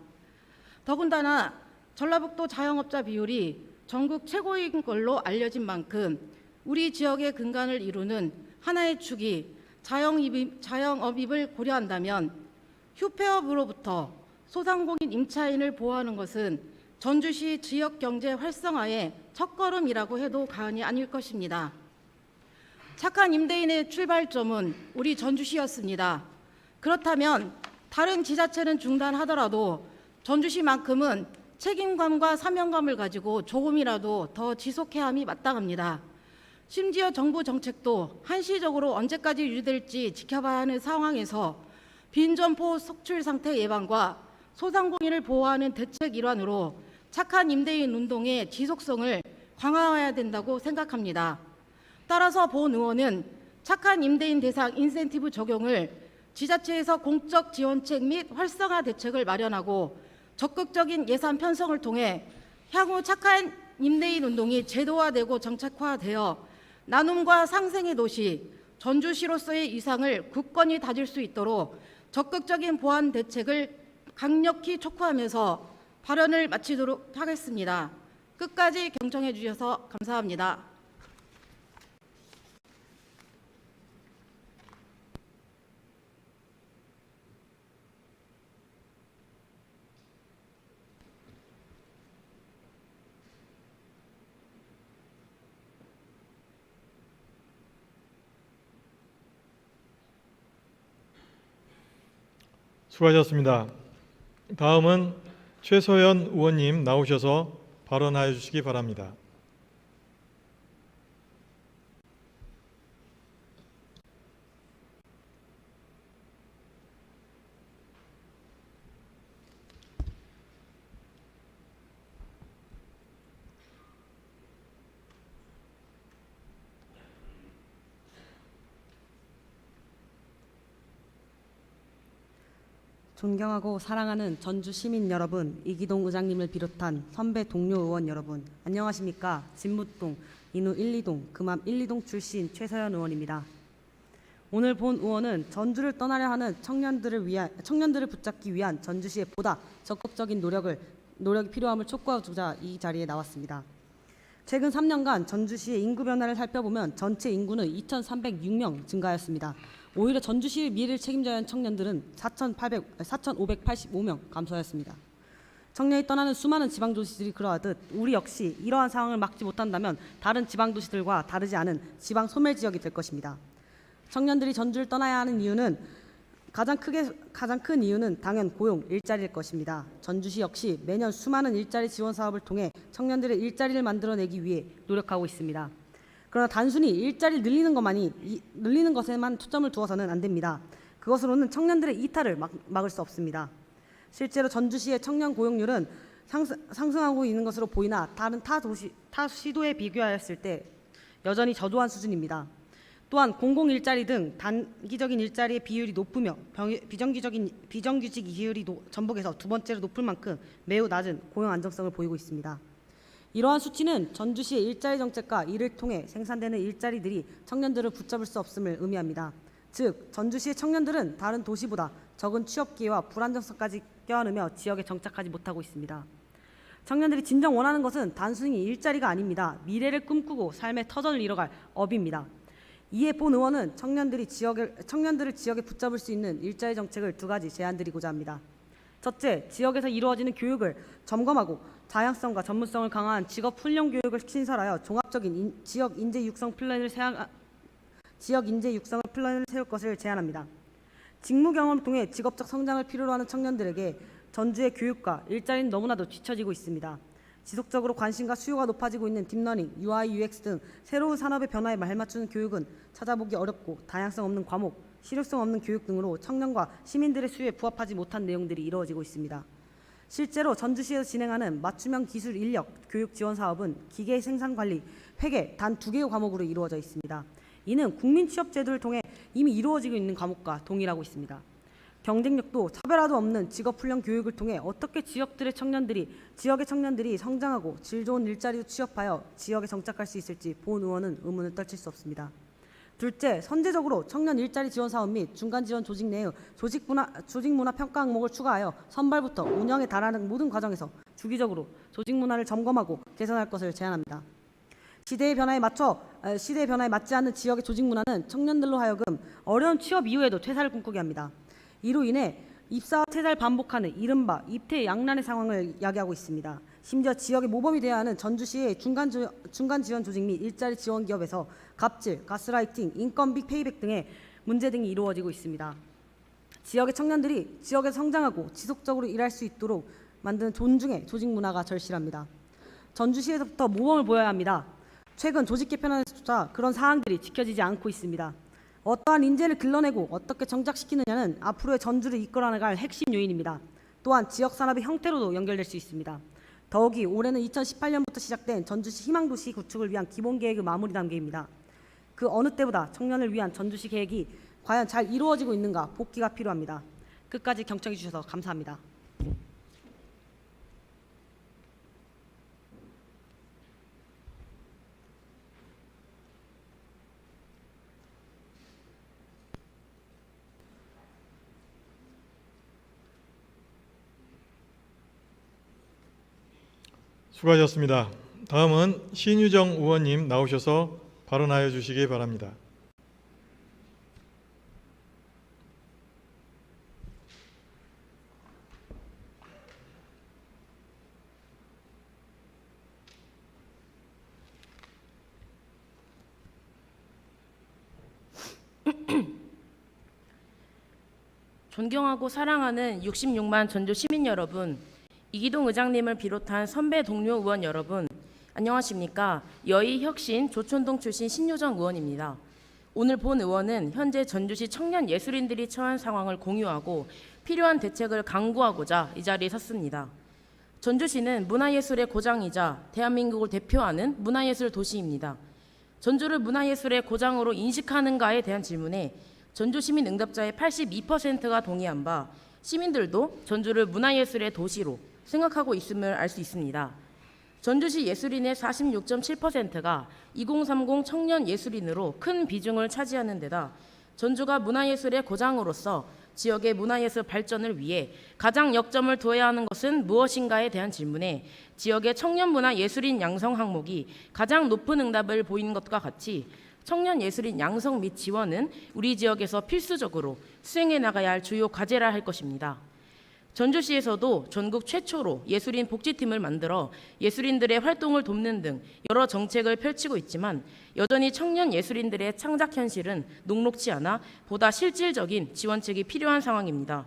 더군다나 전라북도 자영업자 비율이 전국 최고인 걸로 알려진 만큼 우리 지역의 근간을 이루는 하나의 축이 자영업입을 고려한다면 휴폐업으로부터 소상공인 임차인을 보호하는 것은 전주시 지역경제 활성화의 첫걸음이라고 해도 과언이 아닐 것입니다. 착한 임대인의 출발점은 우리 전주시였습니다. 그렇다면 다른 지자체는 중단하더라도 전주시만큼은 책임감과 사명감을 가지고 조금이라도 더 지속해야 함이 마땅합니다. 심지어 정부 정책도 한시적으로 언제까지 유지될지 지켜봐야 하는 상황에서 빈점포 속출 상태 예방과 소상공인을 보호하는 대책 일환으로 착한 임대인 운동의 지속성을 강화해야 된다고 생각합니다. 따라서 본 의원은 착한 임대인 대상 인센티브 적용을 지자체에서 공적 지원책 및 활성화 대책을 마련하고 적극적인 예산 편성을 통해 향후 착한 임대인 운동이 제도화되고 정책화되어 나눔과 상생의 도시 전주시로서의 위상을 굳건히 다질 수 있도록 적극적인 보완 대책을 강력히 촉구하면서 발언을 마치도록 하겠습니다. 끝까지 경청해 주셔서 감사합니다. 수고하셨습니다. 다음은 최소연 의원님 나오셔서 발언하여 주시기 바랍니다. 존경하고 사랑하는 전주 시민 여러분, 이기동 의장님을 비롯한 선배 동료 의원 여러분, 안녕하십니까? 진무동, 인후 1, 2동, 금암 1, 2동 출신 최서연 의원입니다. 오늘 본 의원은 전주를 떠나려 하는 청년들을 붙잡기 위한 전주시의 보다 적극적인 노력을 노력이 필요함을 촉구하고자 이 자리에 나왔습니다. 최근 3년간 전주시의 인구 변화를 살펴보면 전체 인구는 2,306명 증가하였습니다. 오히려 전주시의 미래를 책임져야 하는 청년들은 4,585명 감소하였습니다. 청년이 떠나는 수많은 지방도시들이 그러하듯 우리 역시 이러한 상황을 막지 못한다면 다른 지방도시들과 다르지 않은 지방 소멸 지역이 될 것입니다. 청년들이 전주를 떠나야 하는 이유는 가장 큰 이유는 당연 고용, 일자리일 것입니다. 전주시 역시 매년 수많은 일자리 지원 사업을 통해 청년들의 일자리를 만들어내기 위해 노력하고 있습니다. 그러나 단순히 일자리를 늘리는 것에만 초점을 두어서는 안 됩니다. 그것으로는 청년들의 이탈을 막을 수 없습니다. 실제로 전주시의 청년 고용률은 상승하고 있는 것으로 보이나 다른 타 시도에 비교하였을 때 여전히 저조한 수준입니다. 또한 공공일자리 등 단기적인 일자리의 비율이 높으며 비정규직 비율이 전북에서 두 번째로 높을 만큼 매우 낮은 고용 안정성을 보이고 있습니다. 이러한 수치는 전주시의 일자리 정책과 이를 통해 생산되는 일자리들이 청년들을 붙잡을 수 없음을 의미합니다. 즉, 전주시의 청년들은 다른 도시보다 적은 취업 기회와 불안정성까지 껴안으며 지역에 정착하지 못하고 있습니다. 청년들이 진정 원하는 것은 단순히 일자리가 아닙니다. 미래를 꿈꾸고 삶의 터전을 이뤄갈 업입니다. 이에 본 의원은 청년들을 지역에 붙잡을 수 있는 일자리 정책을 두 가지 제안드리고자 합니다. 첫째, 지역에서 이루어지는 교육을 점검하고 다양성과 전문성을 강화한 직업 훈련 교육을 신설하여 종합적인 지역 인재 육성 플랜을 세울 것을 제안합니다. 직무 경험을 통해 직업적 성장을 필요로 하는 청년들에게 전주의 교육과 일자리는 너무나도 뒤처지고 있습니다. 지속적으로 관심과 수요가 높아지고 있는 딥러닝, UI, UX 등 새로운 산업의 변화에 발맞추는 교육은 찾아보기 어렵고 다양성 없는 과목, 실효성 없는 교육 등으로 청년과 시민들의 수요에 부합하지 못한 내용들이 이루어지고 있습니다. 실제로 전주시에서 진행하는 맞춤형 기술 인력 교육 지원 사업은 기계 생산 관리, 회계 단 2개의 과목으로 이루어져 있습니다. 이는 국민 취업 제도를 통해 이미 이루어지고 있는 과목과 동일하고 있습니다. 경쟁력도 차별화도 없는 직업훈련 교육을 통해 어떻게 지역의 청년들이 성장하고 질 좋은 일자리로 취업하여 지역에 정착할 수 있을지 본 의원은 의문을 떨칠 수 없습니다. 둘째, 선제적으로 청년 일자리 지원 사업 및 중간 지원 조직 내의 조직문화 평가 항목을 추가하여 선발부터 운영에 달하는 모든 과정에서 주기적으로 조직문화를 점검하고 개선할 것을 제안합니다. 시대의 변화에 맞지 않는 지역의 조직문화는 청년들로 하여금 어려운 취업 이후에도 퇴사를 꿈꾸게 합니다. 이로 인해 입사와 퇴사를 반복하는 이른바 입퇴양난의 상황을 야기하고 있습니다. 심지어 지역의 모범이 되어야 하는 전주시의 중간 지원 조직 및 일자리 지원 기업에서 갑질, 가스라이팅, 인건비 페이백 등의 문제 등이 이루어지고 있습니다. 지역의 청년들이 지역에서 성장하고 지속적으로 일할 수 있도록 만드는 존중의 조직 문화가 절실합니다. 전주시에서부터 모범을 보여야 합니다. 최근 조직 개편안에서조차 그런 사항들이 지켜지지 않고 있습니다. 어떠한 인재를 길러내고 어떻게 정착시키느냐는 앞으로의 전주를 이끌어나갈 핵심 요인입니다. 또한 지역 산업의 형태로도 연결될 수 있습니다. 더욱이 올해는 2018년부터 시작된 전주시 희망도시 구축을 위한 기본계획의 마무리 단계입니다. 그 어느 때보다 청년을 위한 전주시 계획이 과연 잘 이루어지고 있는가 복기가 필요합니다. 끝까지 경청해 주셔서 감사합니다. 수고하셨습니다. 다음은 신유정 의원님 나오셔서 발언하여 주시기 바랍니다. 존경하고 사랑하는 66만 전주 시민 여러분, 이기동 의장님을 비롯한 선배 동료 의원 여러분, 안녕하십니까? 여의혁신 조촌동 출신 신유정 의원입니다. 오늘 본 의원은 현재 전주시 청년 예술인들이 처한 상황을 공유하고 필요한 대책을 강구하고자 이 자리에 섰습니다. 전주시는 문화예술의 고장이자 대한민국을 대표하는 문화예술 도시입니다. 전주를 문화예술의 고장으로 인식하는가에 대한 질문에 전주 시민 응답자의 82%가 동의한 바 시민들도 전주를 문화예술의 도시로 생각하고 있음을 알 수 있습니다. 전주시 예술인의 46.7%가 2030 청년 예술인으로 큰 비중을 차지하는 데다 전주가 문화예술의 고장으로서 지역의 문화예술 발전을 위해 가장 역점을 둬야 하는 것은 무엇인가에 대한 질문에 지역의 청년문화예술인 양성 항목이 가장 높은 응답을 보이는 것과 같이 청년예술인 양성 및 지원은 우리 지역에서 필수적으로 수행해 나가야 할 주요 과제라 할 것입니다. 전주시에서도 전국 최초로 예술인 복지팀을 만들어 예술인들의 활동을 돕는 등 여러 정책을 펼치고 있지만 여전히 청년 예술인들의 창작 현실은 녹록지 않아 보다 실질적인 지원책이 필요한 상황입니다.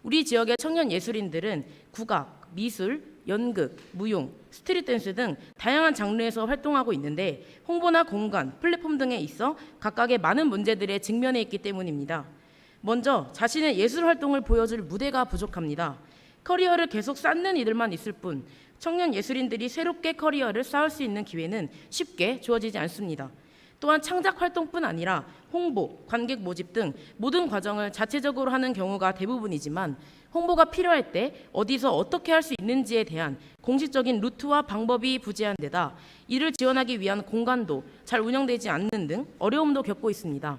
우리 지역의 청년 예술인들은 국악, 미술, 연극, 무용, 스트릿 댄스 등 다양한 장르에서 활동하고 있는데 홍보나 공간, 플랫폼 등에 있어 각각의 많은 문제들에 직면해 있기 때문입니다. 먼저 자신의 예술 활동을 보여줄 무대가 부족합니다. 커리어를 계속 쌓는 이들만 있을 뿐 청년 예술인들이 새롭게 커리어를 쌓을 수 있는 기회는 쉽게 주어지지 않습니다. 또한 창작 활동뿐 아니라 홍보, 관객 모집 등 모든 과정을 자체적으로 하는 경우가 대부분이지만 홍보가 필요할 때 어디서 어떻게 할 수 있는지에 대한 공식적인 루트와 방법이 부재한 데다 이를 지원하기 위한 공간도 잘 운영되지 않는 등 어려움도 겪고 있습니다.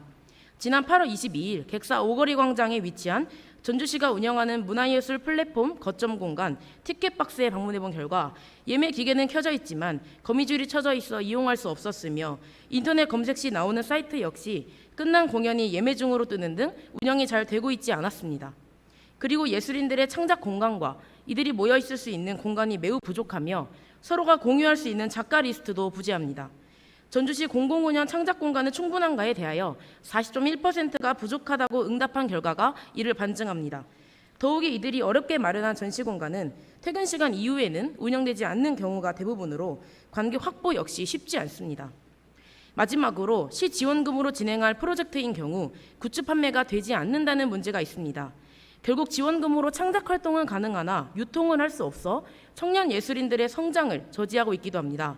지난 8월 22일 객사 오거리 광장에 위치한 전주시가 운영하는 문화예술 플랫폼 거점 공간 티켓박스에 방문해 본 결과 예매 기계는 켜져 있지만 거미줄이 쳐져 있어 이용할 수 없었으며 인터넷 검색 시 나오는 사이트 역시 끝난 공연이 예매 중으로 뜨는 등 운영이 잘 되고 있지 않았습니다. 그리고 예술인들의 창작 공간과 이들이 모여 있을 수 있는 공간이 매우 부족하며 서로가 공유할 수 있는 작가 리스트도 부재합니다. 전주시 공공운영 창작 공간은 충분한가에 대하여 40.1%가 부족하다고 응답한 결과가 이를 반증합니다. 더욱이 이들이 어렵게 마련한 전시 공간은 퇴근 시간 이후에는 운영되지 않는 경우가 대부분으로 관객 확보 역시 쉽지 않습니다. 마지막으로 시 지원금으로 진행할 프로젝트인 경우 굿즈 판매가 되지 않는다는 문제가 있습니다. 결국 지원금으로 창작 활동은 가능하나 유통은 할 수 없어 청년 예술인들의 성장을 저지하고 있기도 합니다.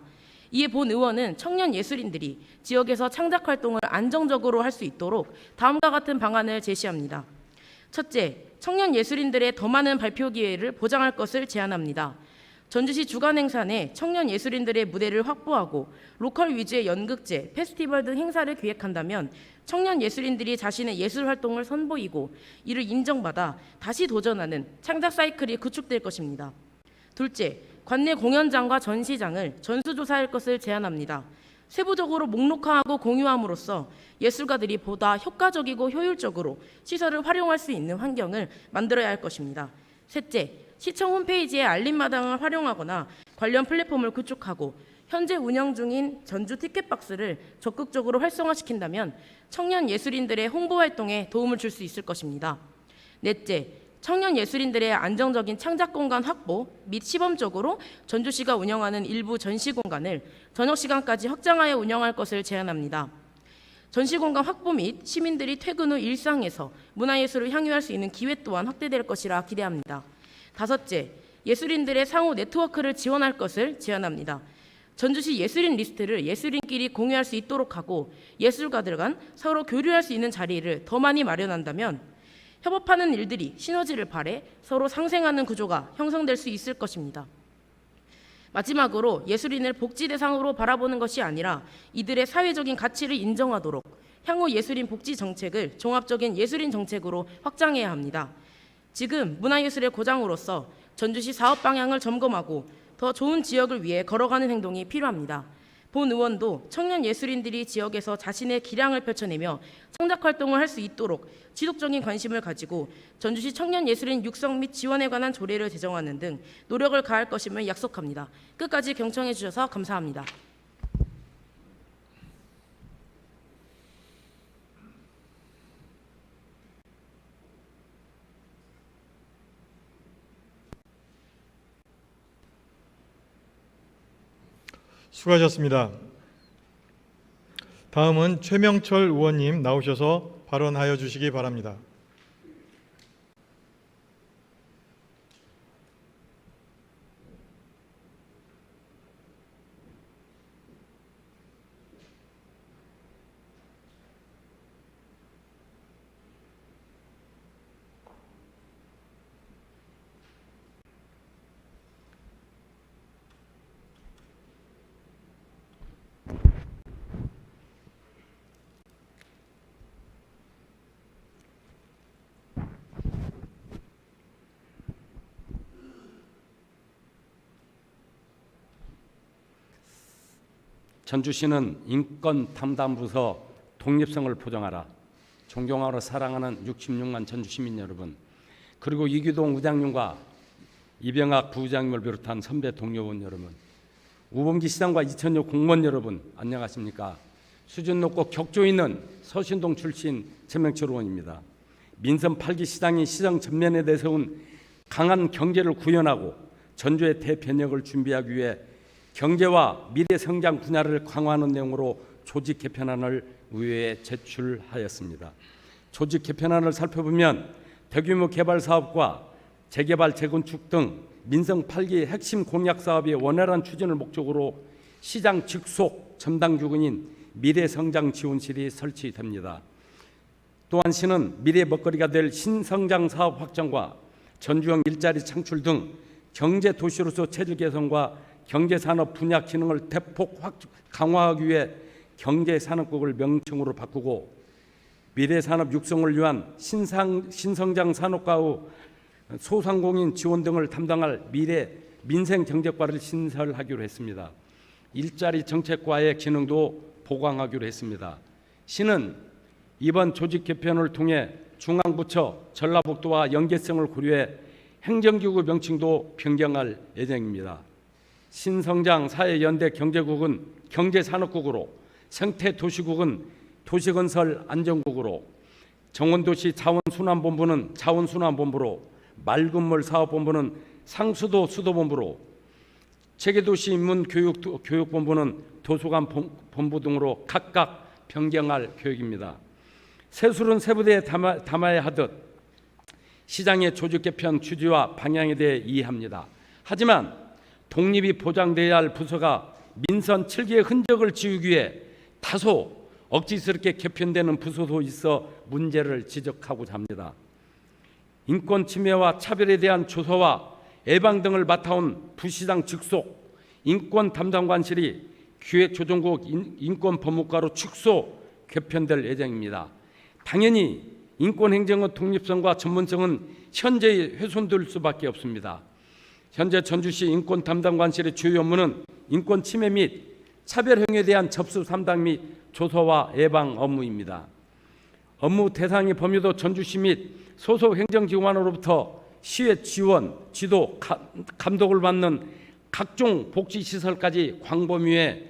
이에 본 의원은 청년 예술인들이 지역에서 창작 활동을 안정적으로 할 수 있도록 다음과 같은 방안을 제시합니다. 첫째, 청년 예술인들의 더 많은 발표 기회를 보장할 것을 제안합니다. 전주시 주간 행사 내 청년 예술인들의 무대를 확보하고 로컬 위주의 연극제, 페스티벌 등 행사를 기획한다면 청년 예술인들이 자신의 예술 활동을 선보이고 이를 인정받아 다시 도전하는 창작 사이클이 구축될 것입니다. 둘째, 관내 공연장과 전시장을 전수조사할 것을 제안합니다. 세부적으로 목록화하고 공유함으로써 예술가들이 보다 효과적이고 효율적으로 시설을 활용할 수 있는 환경을 만들어야 할 것입니다. 셋째, 시청 홈페이지에 알림마당을 활용하거나 관련 플랫폼을 구축하고 현재 운영 중인 전주 티켓박스를 적극적으로 활성화시킨다면 청년 예술인들의 홍보 활동에 도움을 줄 수 있을 것입니다. 넷째, 청년 예술인들의 안정적인 창작 공간 확보 및 시범적으로 전주시가 운영하는 일부 전시 공간을 저녁 시간까지 확장하여 운영할 것을 제안합니다. 전시 공간 확보 및 시민들이 퇴근 후 일상에서 문화예술을 향유할 수 있는 기회 또한 확대될 것이라 기대합니다. 다섯째, 예술인들의 상호 네트워크를 지원할 것을 제안합니다. 전주시 예술인 리스트를 예술인끼리 공유할 수 있도록 하고 예술가들 간 서로 교류할 수 있는 자리를 더 많이 마련한다면 협업하는 일들이 시너지를 발해 서로 상생하는 구조가 형성될 수 있을 것입니다. 마지막으로 예술인을 복지 대상으로 바라보는 것이 아니라 이들의 사회적인 가치를 인정하도록 향후 예술인 복지 정책을 종합적인 예술인 정책으로 확장해야 합니다. 지금 문화예술의 고장으로서 전주시 사업 방향을 점검하고 더 좋은 지역을 위해 걸어가는 행동이 필요합니다. 본 의원도 청년 예술인들이 지역에서 자신의 기량을 펼쳐내며 창작 활동을 할 수 있도록 지속적인 관심을 가지고 전주시 청년 예술인 육성 및 지원에 관한 조례를 제정하는 등 노력을 다할 것임을 약속합니다. 끝까지 경청해 주셔서 감사합니다. 수고하셨습니다. 다음은 최명철 의원님 나오셔서 발언하여 주시기 바랍니다. 전주시는 인권 담당부서 독립성을 보장하라. 존경하러 사랑하는 66만 전주 시민 여러분, 그리고 이기동 의장님과 이병학 부의장님을 비롯한 선배 동료 의원 여러분, 우범기 시장과 이천여 공무원 여러분, 안녕하십니까? 수준 높고 격조 있는 서신동 출신 최명철 의원입니다. 민선 8기 시장이 시정 전면에 내세운 강한 경제를 구현하고 전주의 대변혁을 준비하기 위해 경제와 미래 성장 분야를 강화하는 내용으로 조직 개편안을 의회에 제출하였습니다. 조직 개편안을 살펴보면 대규모 개발 사업과 재개발, 재건축 등 민선 8기 핵심 공약 사업의 원활한 추진을 목적으로 시장 직속 전담 기관인 미래성장지원실이 설치됩니다. 또한 시는 미래 먹거리가 될 신성장 사업 확장과 전주형 일자리 창출 등 경제 도시로서 체질 개선과 경제산업 분야 기능을 대폭 강화하기 위해 경제산업국을 명칭으로 바꾸고 미래산업 육성을 위한 신성장 산업과의 소상공인 지원 등을 담당할 미래 민생경제과를 신설하기로 했습니다. 일자리 정책과의 기능도 보강하기로 했습니다. 시는 이번 조직 개편을 통해 중앙부처 전라북도와 연계성을 고려해 행정기구 명칭도 변경할 예정입니다. 신성장 사회연대 경제국은 경제산업국으로, 생태도시국은 도시건설 안전국으로, 정원도시 자원순환본부는 자원순환본부로, 맑은물 사업본부는 상수도 수도본부로, 체계도시 인문교육본부는 도서관 본부 등으로 각각 변경할 계획입니다. 세술은 세부대에 담아야 하듯 시장의 조직 개편 취지와 방향에 대해 이해합니다. 하지만 독립이 보장돼야 할 부서가 민선 7기의 흔적을 지우기 위해 다소 억지스럽게 개편되는 부서도 있어 문제를 지적하고자 합니다. 인권 침해와 차별에 대한 조사와 예방 등을 맡아온 부시장 직속 인권 담당관실이 기획조정국 인권법무과로 축소 개편될 예정입니다. 당연히 인권행정의 독립성과 전문성은 현재에 훼손될 수밖에 없습니다. 현재 전주시 인권담당관실의 주요 업무는 인권 침해 및 차별행위에 대한 접수 담당 및 조사와 예방 업무입니다. 업무 대상의 범위도 전주시 및 소속 행정기관으로부터 시의 지원, 지도, 감독을 받는 각종 복지시설까지 광범위해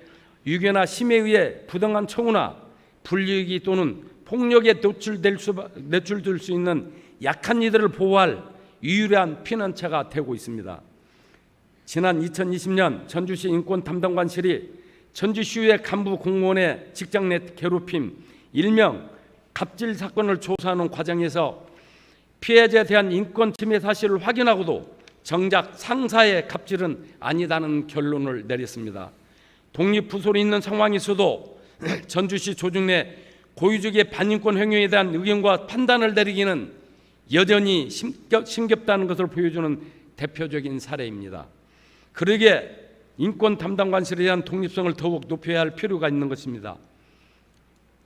유괴나 심에 의해 부당한 처우나 불이익이 또는 폭력에 노출될 수 있는 약한 이들을 보호할 유일한 피난처가 되고 있습니다. 지난 2020년 전주시 인권담당관실이 전주시의 간부 공무원의 직장 내 괴롭힘, 일명 갑질 사건을 조사하는 과정에서 피해자에 대한 인권 침해 사실을 확인하고도 정작 상사의 갑질은 아니다는 결론을 내렸습니다. 독립부서로 있는 상황에서도 전주시 조직 내 고유직의 반인권 행위에 대한 의견과 판단을 내리기는 여전히 심겹다는 것을 보여주는 대표적인 사례입니다. 그러기에 인권 담당관실에 대한 독립성을 더욱 높여야 할 필요가 있는 것입니다.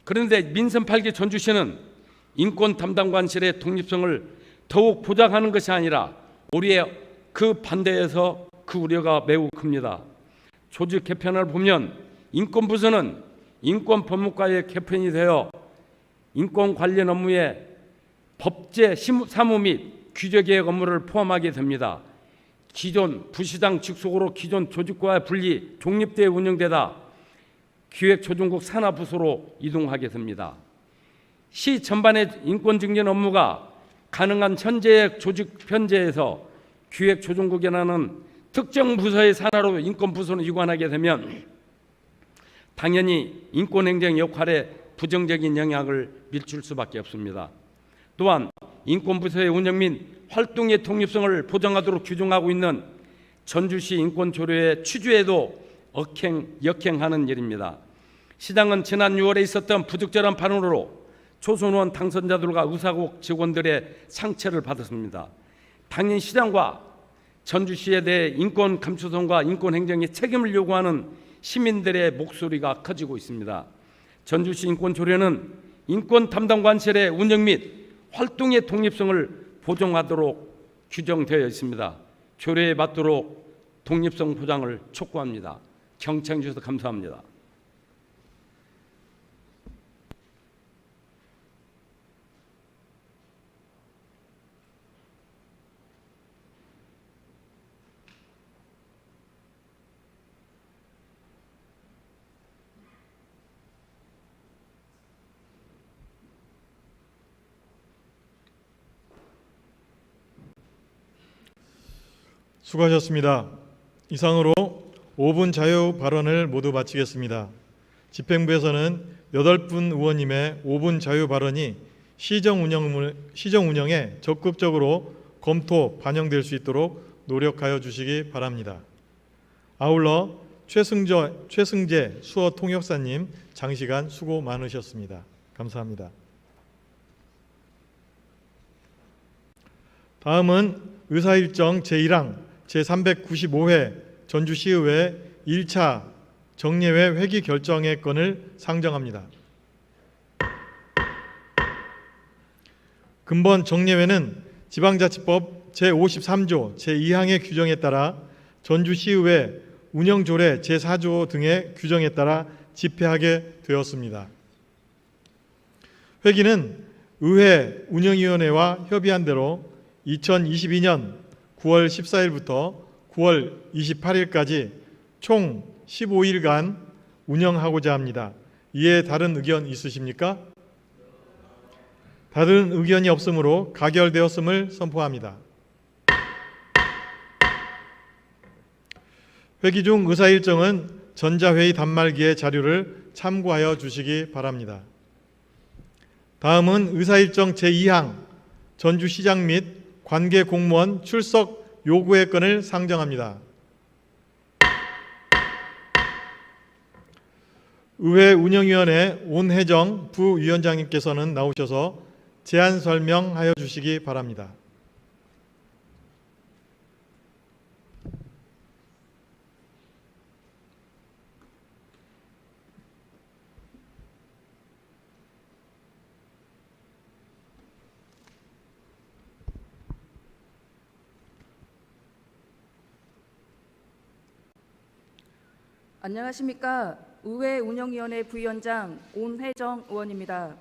그런데 민선 8기 전주시는 인권 담당관실의 독립성을 더욱 보장하는 것이 아니라 오히려 그 반대에서 그 우려가 매우 큽니다. 조직 개편을 보면 인권부서는 인권법무과의 개편이 되어 인권 관련 업무에 법제 사무 및 규제개혁 업무를 포함하게 됩니다. 기존 부시장 직속으로 기존 조직과의 분리 독립되어 운영되다 기획조정국 산하부서로 이동하게 됩니다. 시 전반의 인권 증진 업무가 가능한 현재의 조직 편제에서 기획조정국이라는 특정 부서의 산하로 인권부서는 이관하게 되면 당연히 인권행정 역할에 부정적인 영향을 미칠 수밖에 없습니다. 또한 인권부서의 운영 및 활동의 독립성을 보장하도록 규정하고 있는 전주시 인권조례의 취지에도 역행하는 일입니다. 시장은 지난 6월에 있었던 부적절한 발언으로 초선의원 당선자들과 의사국 직원들의 상처를 받았습니다. 당연히 시장과 전주시에 대해 인권 감수성과 인권 행정의 책임을 요구하는 시민들의 목소리가 커지고 있습니다. 전주시 인권조례는 인권 담당관실의 운영 및 활동의 독립성을 보장하도록 규정되어 있습니다. 조례에 맞도록 독립성 보장을 촉구합니다. 경청해 주셔서 감사합니다. 수고하셨습니다. 이상으로 5분 자유 발언을 모두 마치겠습니다. 집행부에서는 8분 의원님의 5분 자유 발언이 시정 운영에 적극적으로 검토 반영될 수 있도록 노력하여 주시기 바랍니다. 아울러 최승재 수어 통역사님 장시간 수고 많으셨습니다. 감사합니다. 다음은 의사일정 제1항 제395회 전주시의회 1차 정례회 회기 결정의 건을 상정합니다. 근본 정례회는 지방자치법 제53조 제2항의 규정에 따라 전주시의회 운영조례 제4조 등의 규정에 따라 집회하게 되었습니다. 회기는 의회 운영위원회와 협의한 대로 2022년 9월 14일부터 9월 28일까지 총 15일간 운영하고자 합니다. 이에 다른 의견 있으십니까? 다른 의견이 없으므로 가결되었음을 선포합니다. 회기 중 의사일정은 전자회의 단말기의 자료를 참고하여 주시기 바랍니다. 다음은 의사일정 제2항 전주시장 및 관계 공무원 출석 요구의 건을 상정합니다. 의회 운영위원회 온혜정 부위원장님께서는 나오셔서 제안 설명하여 주시기 바랍니다. 안녕하십니까. 의회 운영위원회 부위원장 온혜정 의원입니다.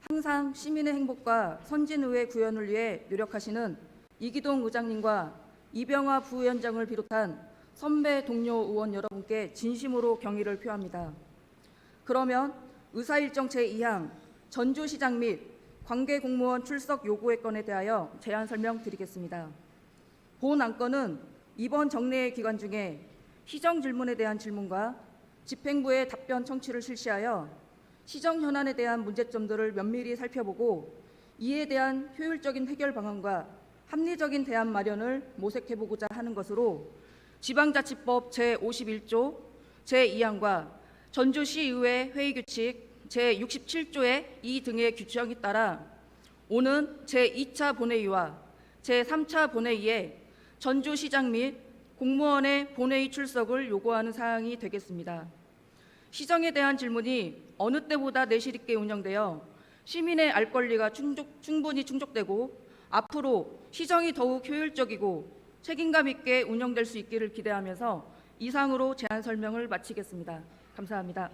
항상 시민의 행복과 선진의회 구현을 위해 노력하시는 이기동 의장님과 이병화 부위원장을 비롯한 선배 동료 의원 여러분께 진심으로 경의를 표합니다. 그러면 의사일정 제2항 전주시장 및 관계공무원 출석 요구의 건에 대하여 제안 설명드리겠습니다. 본 안건은 이번 정례회 기간 중에 시정 질문에 대한 질문과 집행부의 답변 청취를 실시하여 시정 현안에 대한 문제점들을 면밀히 살펴보고 이에 대한 효율적인 해결 방안과 합리적인 대안 마련을 모색해보고자 하는 것으로 지방자치법 제51조 제2항과 전주시의회 회의규칙 제67조의 2 등의 규정에 따라 오는 제2차 본회의와 제3차 본회의에 전주시장 및 공무원의 본회의 출석을 요구하는 사항이 되겠습니다. 시정에 대한 질문이 어느 때보다 내실 있게 운영되어 시민의 알 권리가 충분히 충족되고 앞으로 시정이 더욱 효율적이고 책임감 있게 운영될 수 있기를 기대하면서 이상으로 제안 설명을 마치겠습니다. 감사합니다.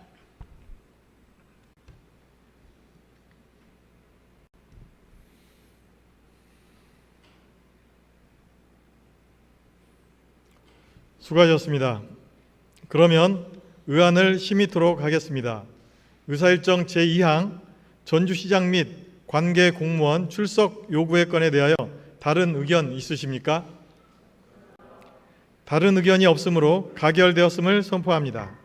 수고하셨습니다. 그러면 의안을 심의토록 하겠습니다. 의사일정 제2항 전주시장 및 관계 공무원 출석 요구의 건에 대하여 다른 의견 있으십니까? 다른 의견이 없으므로 가결되었음을 선포합니다.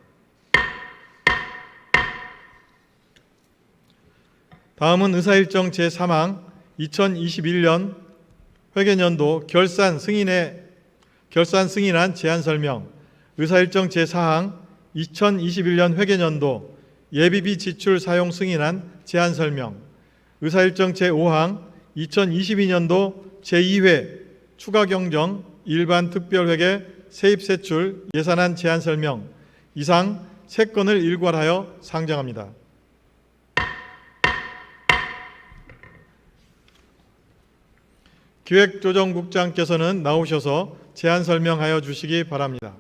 다음은 의사일정 제3항 2021년 회계연도 결산 승인안 제안 설명, 의사일정 제4항 2021년 회계연도 예비비 지출 사용 승인안 제안 설명, 의사일정 제5항 2022년도 제2회 추가경정 일반 특별회계 세입세출 예산안 제안 설명, 이상 3건을 일괄하여 상정합니다. 기획조정국장께서는 나오셔서 제안 설명하여 주시기 바랍니다.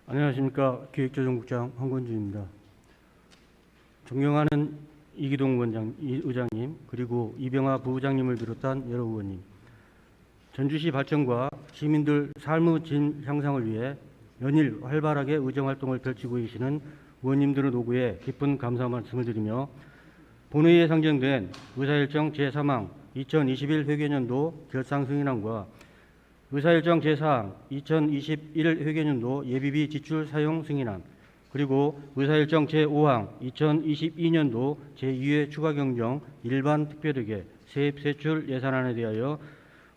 안녕하십니까. 기획조정국장 황건주입니다. 존경하는 이기동 의장님, 그리고 이병하 부의장님을 비롯한 여러 의원님, 전주시 발전과 시민들 삶의 질 향상을 위해 연일 활발하게 의정활동을 펼치고 계시는 의원님들의 노고에 깊은 감사 말씀을 드리며 본회의에 상정된 의사일정 제3항 2021 회계년도 결산 승인안과 의사일정 제4항 2021 회계년도 예비비 지출 사용 승인안, 그리고 의사일정 제5항 2022년도 제2회 추가경정 일반 특별회계 세입세출 예산안에 대하여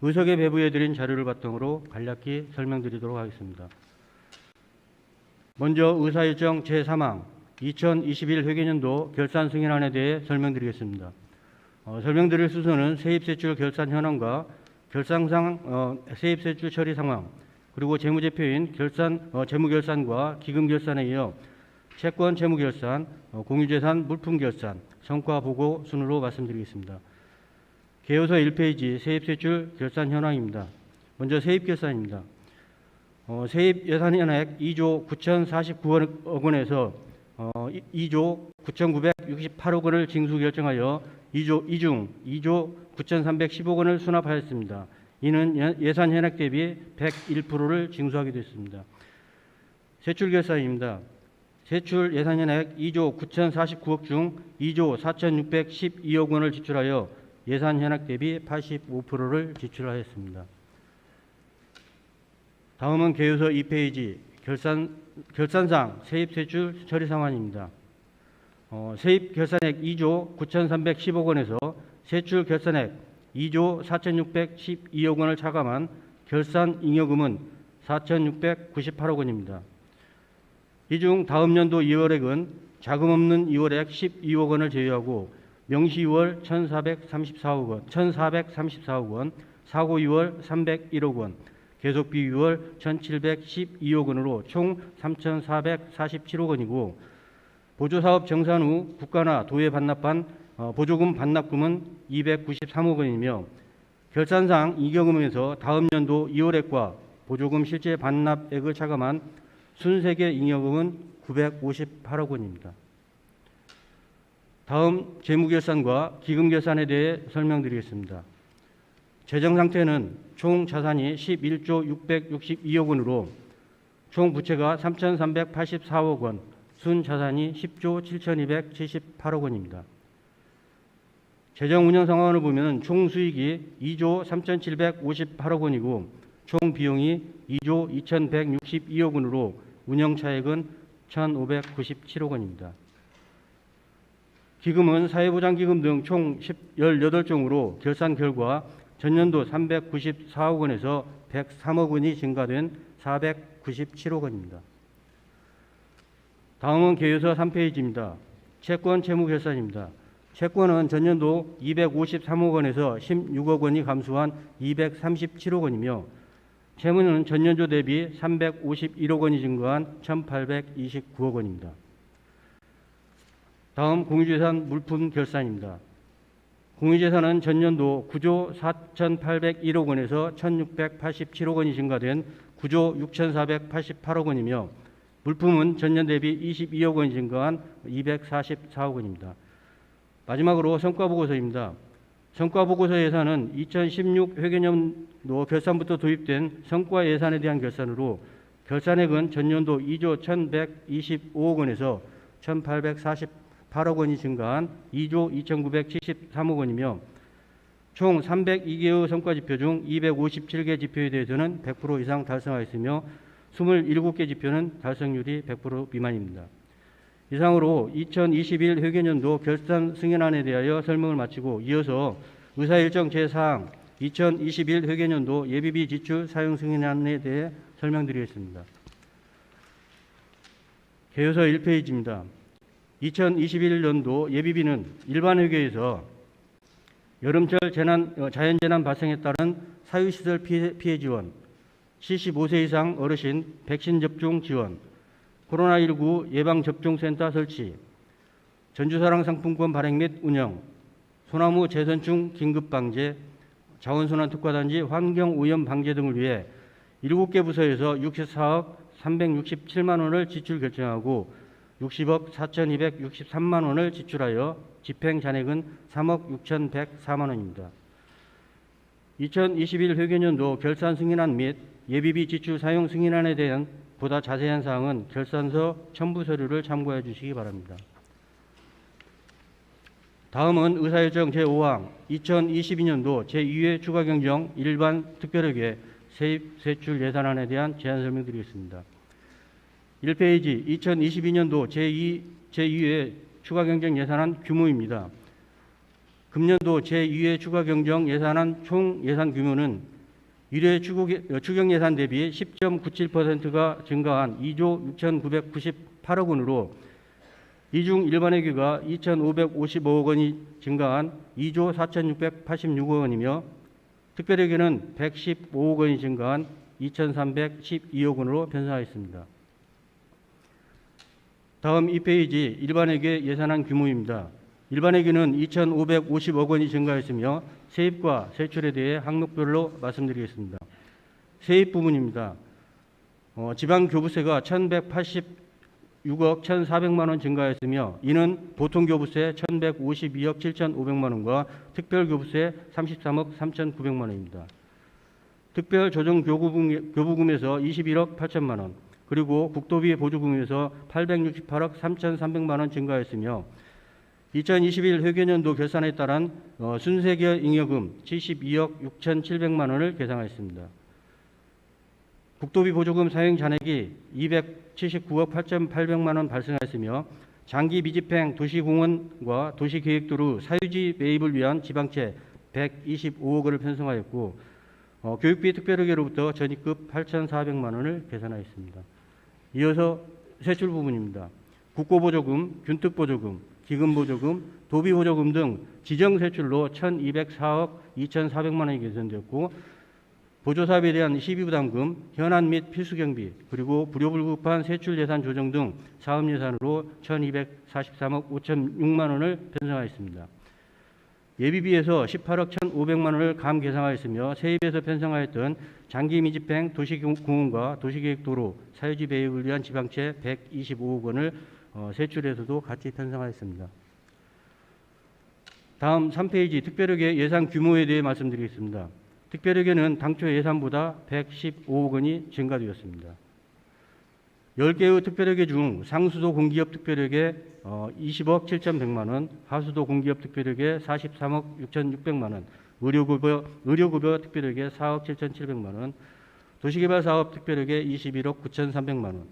의석에 배부해드린 자료를 바탕으로 간략히 설명드리도록 하겠습니다. 먼저 의사일정 제3항 2021 회계년도 결산 승인안에 대해 설명드리겠습니다. 설명드릴 순서는 세입세출 결산 현황과 결산상 세입세출 처리 상황, 그리고 재무제표인 재무결산과 기금결산에 이어 채권 재무결산, 공유재산 물품결산, 성과보고 순으로 말씀드리겠습니다. 개요서 1페이지 세입세출 결산 현황입니다. 먼저 세입결산입니다. 세입 예산 현액 2조 9,049억 원에서 2조 9,968억 원을 징수 결정하여 이중 2조 9,310억 원을 수납하였습니다. 이는 예산 현액 대비 101%를 징수하게 됐습니다. 세출 결산입니다. 세출 예산 현액 2조 9,049억 중 2조 4,612억 원을 지출하여 예산 현액 대비 85%를 지출하였습니다. 다음은 개요서 2페이지 결산상 세입세출 처리 상환입니다. 세입 결산액 2조 9,310억 원에서 세출 결산액 2조 4,612억 원을 차감한 결산 잉여금은 4,698억 원입니다. 이 중 다음 연도 2월액은 자금 없는 2월액 12억 원을 제외하고 명시 2월 1,434억 원, 사고 2월 301억 원, 계속비 2월 1,712억 원으로 총 3,447억 원이고 보조사업 정산 후 국가나 도에 반납한 보조금 반납금은 293억 원이며 결산상 잉여금에서 다음 연도 2월액과 보조금 실제 반납액을 차감한 순세계 잉여금은 958억 원입니다. 다음 재무결산과 기금결산에 대해 설명드리겠습니다. 재정 상태는 총 자산이 11조 662억 원으로 총 부채가 3,384억 원, 순자산이 10조 7,278억 원입니다. 재정 운영 상황을 보면 총 수익이 2조 3,758억 원이고 총 비용이 2조 2,162억 원으로 운영 차액은 1,597억 원입니다. 기금은 사회보장기금 등 총 18종으로 결산 결과 전년도 394억 원에서 103억 원이 증가된 497억 원입니다. 다음은 개요서 3페이지입니다. 채권 채무결산입니다. 채권은 전년도 253억 원에서 16억 원이 감소한 237억 원이며 채무는 전년도 대비 351억 원이 증가한 1,829억 원입니다. 다음 공유재산 물품 결산입니다. 공유재산은 전년도 9조 4,801억 원에서 1,687억 원이 증가된 9조 6,488억 원이며 물품은 전년 대비 22억 원이 증가한 244억 원입니다. 마지막으로 성과보고서입니다. 성과보고서 예산은 2016 회계년도 결산부터 도입된 성과 예산에 대한 결산으로 결산액은 전년도 2조 1,125억 원에서 1,848억 원이 증가한 2조 2,973억 원이며 총 302개의 성과지표 중 257개 지표에 대해서는 100% 이상 달성하였으며 27개 지표는 달성률이 100% 미만입니다. 이상으로 2021 회계년도 결산 승인안에 대하여 설명을 마치고 이어서 의사일정 제4항 2021 회계년도 예비비 지출 사용 승인안에 대해 설명드리겠습니다. 개요서 1페이지입니다. 2021년도 예비비는 일반회계에서 여름철 자연재난 발생에 따른 사유시설 피해 지원, 75세 이상 어르신 백신 접종 지원, 코로나19 예방접종센터 설치, 전주사랑 상품권 발행 및 운영, 소나무 재선충 긴급방제, 자원순환 특화단지 환경오염 방제 등을 위해 7개 부서에서 64억 367만 원을 지출 결정하고 60억 4,263만 원을 지출하여 집행 잔액은 3억 6,104만 원입니다. 2021 회계년도 결산 승인안 및 예비비 지출 사용 승인안에 대한 보다 자세한 사항은 결산서 첨부 서류를 참고해 주시기 바랍니다. 다음은 의사일정 제5항 2022년도 제2회 추가경정 일반 특별회계 세입 세출 예산안에 대한 제안 설명드리겠습니다. 1페이지 2022년도 제2회 추가경정 예산안 규모입니다. 금년도 제2회 추가경정 예산안 총 예산 규모는 1회 추경 예산 대비 10.97%가 증가한 2조 6,998억 원으로 이중 일반회계가 2,555억 원이 증가한 2조 4,686억 원이며 특별회계는 115억 원이 증가한 2,312억 원으로 편성하였습니다. 다음 2페이지 일반회계 예산안 규모입니다. 일반회계는 2,550억 원이 증가했으며 세입과 세출에 대해 항목별로 말씀드리겠습니다. 세입 부분입니다. 지방교부세가 1,186억 1,400만 원 증가했으며 이는 보통교부세 1,152억 7,500만 원과 특별교부세 33억 3,900만 원입니다. 특별조정교부금에서 21억 8천만 원, 그리고 국도비 보조금에서 868억 3,300만 원 증가했으며 2021 회계년도 결산에 따른 순세결 잉여금 72억 6,700만 원을 계상하였습니다. 국도비 보조금 사용 잔액이 279억 8,800만 원 발생하였으며 장기 미집행 도시공원과 도시계획도로 사유지 매입을 위한 지방채 125억 원을 편성하였고 교육비 특별회계로부터 전입급 8,400만 원을 계산하였습니다. 이어서 세출 부분입니다. 국고보조금, 균특보조금, 기금보조금, 도비보조금 등 지정세출로 1,204억 2,400만 원이 개선되었고 보조사업에 대한 시비부담금, 현안 및 필수경비, 그리고 불효불급한 세출예산 조정 등 사업예산으로 1,243억 5,006만 원을 편성하였습니다. 예비비에서 18억 1,500만 원을 감 계상하였으며 세입에서 편성하였던 장기 미집행 도시공원과 도시계획도로 사유지 매입을 위한 지방채 125억 원을 세출에서도 같이 편성하였습니다. 다음 3페이지 특별회계 예산 규모에 대해 말씀드리겠습니다. 특별회계는 당초 예산보다 115억 원이 증가되었습니다. 10개의 특별회계 중 상수도 공기업 특별회계 20억 7,100만 원, 하수도 공기업 특별회계 43억 6,600만 원, 의료급여 특별회계 4억 7,700만 원, 도시개발사업 특별회계 21억 9,300만 원,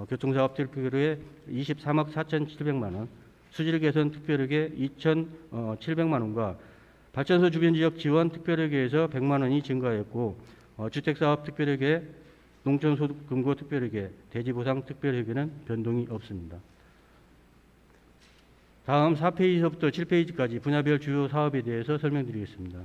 교통사업 특별회계 23억 4,700만 원, 수질개선 특별회계 2,700만 원과 발전소 주변 지역 지원 특별회계에서 100만 원이 증가했고 주택사업 특별회계, 농촌소득 금고 특별회계, 대지보상 특별회계는 변동이 없습니다. 다음 4페이지서부터 7페이지까지 분야별 주요 사업에 대해서 설명드리겠습니다.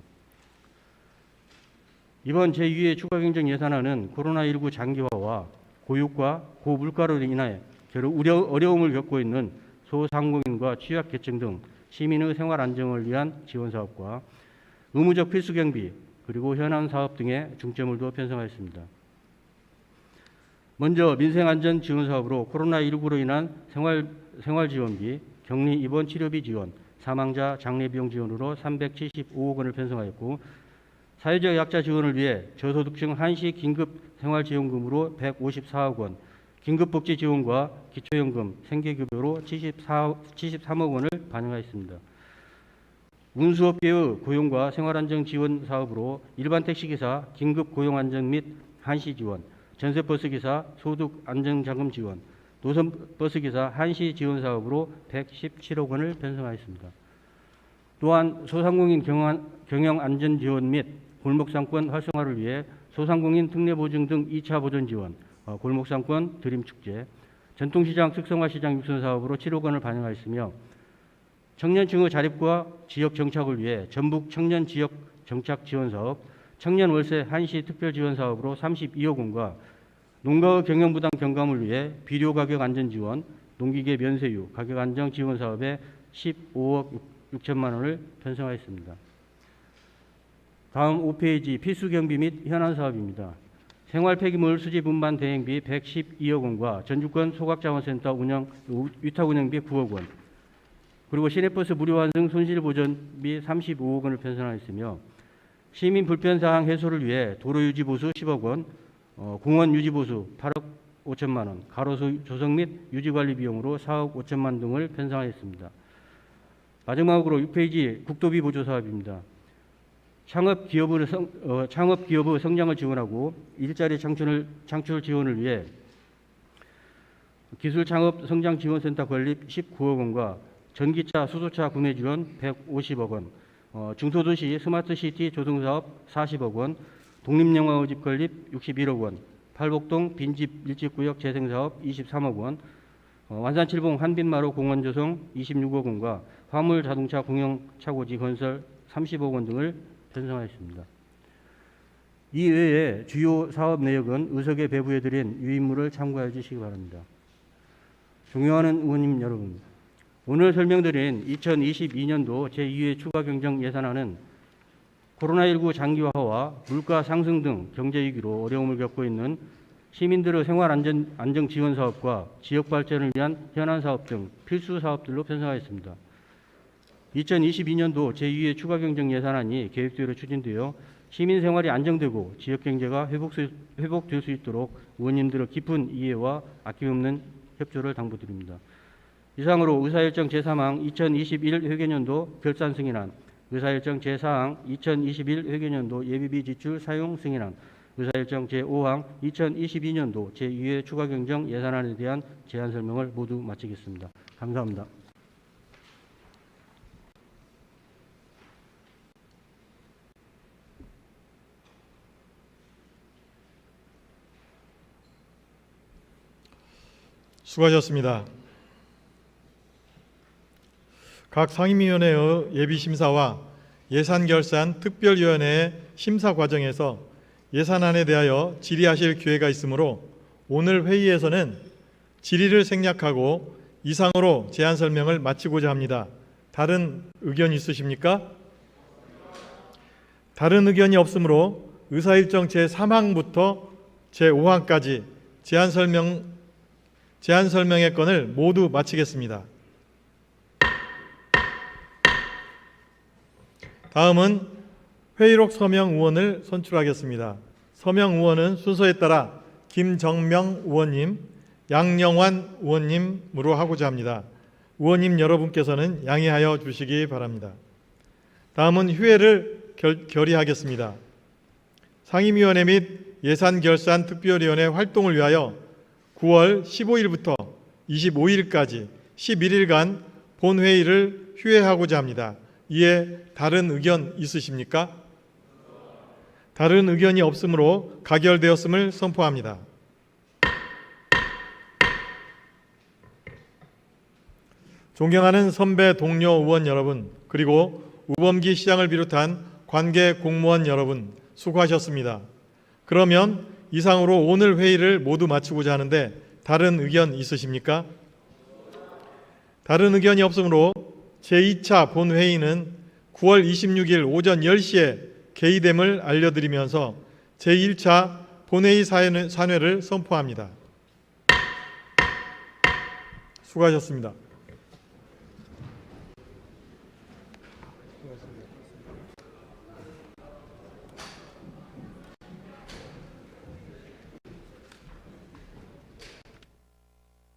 이번 제2회 추가경정 예산안은 코로나19 장기화와 고육과 고물가로 인해 어려움을 겪고 있는 소상공인과 취약계층 등 시민의 생활 안정을 위한 지원 사업과 의무적 필수 경비 그리고 현안 사업 등에 중점을 두어 편성하였습니다. 먼저 민생안전 지원 사업으로 코로나19로 인한 생활지원비, 격리 입원 치료비 지원, 사망자 장례 비용 지원으로 375억 원을 편성하였고 사회적 약자 지원을 위해 저소득층 한시 긴급 생활지원금으로 154억 원, 긴급복지 지원과 기초연금, 생계급여로 73억 원을 반영하였습니다. 운수업계의 고용과 생활안정 지원 사업으로 일반 택시기사 긴급 고용안정 및 한시 지원, 전세버스기사 소득안정자금 지원, 노선버스기사 한시 지원 사업으로 117억 원을 편성하였습니다. 또한 소상공인 경영안전 지원 및 골목상권 활성화를 위해 소상공인 특례보증 등 2차 보전 지원, 골목상권 드림축제, 전통시장 특성화 시장 육선 사업으로 7억 원을 반영하였으며 청년층의 자립과 지역 정착을 위해 전북 청년 지역 정착 지원 사업, 청년 월세 한시 특별 지원 사업으로 32억 원과 농가의 경영 부담 경감을 위해 비료 가격 안전 지원, 농기계 면세유 가격 안정 지원 사업에 15억 6천만 원을 편성하였습니다. 다음 5페이지 필수 경비 및 현안 사업입니다. 생활 폐기물 수집 운반 대행비 112억 원과 전주권 소각자원센터 위탁 운영비 9억 원, 그리고 시내버스 무료 환승 손실 보전비 35억 원을 편성하였으며 시민 불편 사항 해소를 위해 도로 유지 보수 10억 원, 공원 유지 보수 8억 5천만 원, 가로수 조성 및 유지 관리 비용으로 4억 5천만 원 등을 편성하였습니다. 마지막으로 6페이지 국도비 보조 사업입니다. 창업 기업의 성장을 지원하고 일자리 창출 지원을 위해 기술 창업 성장 지원센터 건립 19억 원과 전기차, 수소차 구매 지원 150억 원, 중소도시 스마트시티 조성사업 40억 원, 독립영화호집 건립 61억 원, 팔복동 빈집 밀집구역 재생사업 23억 원, 완산칠봉 한빛마루 공원 조성 26억 원과 화물 자동차 공영 차고지 건설 30억 원 등을 편성하였습니다. 이 외에 주요 사업 내역은 의석에 배부해드린 유인물을 참고해 주시기 바랍니다. 존경하는 의원님 여러분, 오늘 설명드린 2022년도 제2회 추가 경정 예산안은 코로나19 장기화와 물가 상승 등 경제 위기로 어려움을 겪고 있는 시민들의 생활 안정 지원 사업과 지역 발전을 위한 현안 사업 등 필수 사업들로 편성하였습니다. 2022년도 제2회 추가 경정 예산안이 계획대로 추진되어 시민 생활이 안정되고 지역 경제가 회복될 수 있도록 의원님들의 깊은 이해와 아낌없는 협조를 당부드립니다. 이상으로 의사일정 제3항 2021 회계년도 결산 승인안, 의사일정 제4항 2021 회계년도 예비비 지출 사용 승인안, 의사일정 제5항 2022년도 제2회 추가 경정 예산안에 대한 제안 설명을 모두 마치겠습니다. 감사합니다. 수고하셨습니다. 각 상임위원회의 예비심사와 예산결산 특별위원회의 심사 과정에서 예산안에 대하여 질의하실 기회가 있으므로 오늘 회의에서는 질의를 생략하고 이상으로 제안 설명을 마치고자 합니다. 다른 의견 있으십니까? 다른 의견이 없으므로 의사일정 제3항부터 제5항까지 제안 설명의 건을 모두 마치겠습니다. 다음은 회의록 서명 의원을 선출하겠습니다. 서명 의원은 순서에 따라 김정명 의원님, 양영환 의원님으로 하고자 합니다. 의원님 여러분께서는 양해하여 주시기 바랍니다. 다음은 휴회를 결의하겠습니다. 상임위원회 및 예산결산특별위원회 활동을 위하여 9월 15일부터 25일까지 11일간 본회의를 휴회하고자 합니다. 이에 다른 의견 있으십니까? 다른 의견이 없으므로 가결되었음을 선포합니다. 존경하는 선배 동료 의원 여러분, 그리고 우범기 시장을 비롯한 관계 공무원 여러분, 수고하셨습니다. 그러면 이상으로 오늘 회의를 모두 마치고자 하는데 다른 의견 있으십니까? 다른 의견이 없으므로 제2차 본회의는 9월 26일 오전 10시에 개의됨을 알려드리면서 제1차 본회의 산회를 선포합니다. 수고하셨습니다.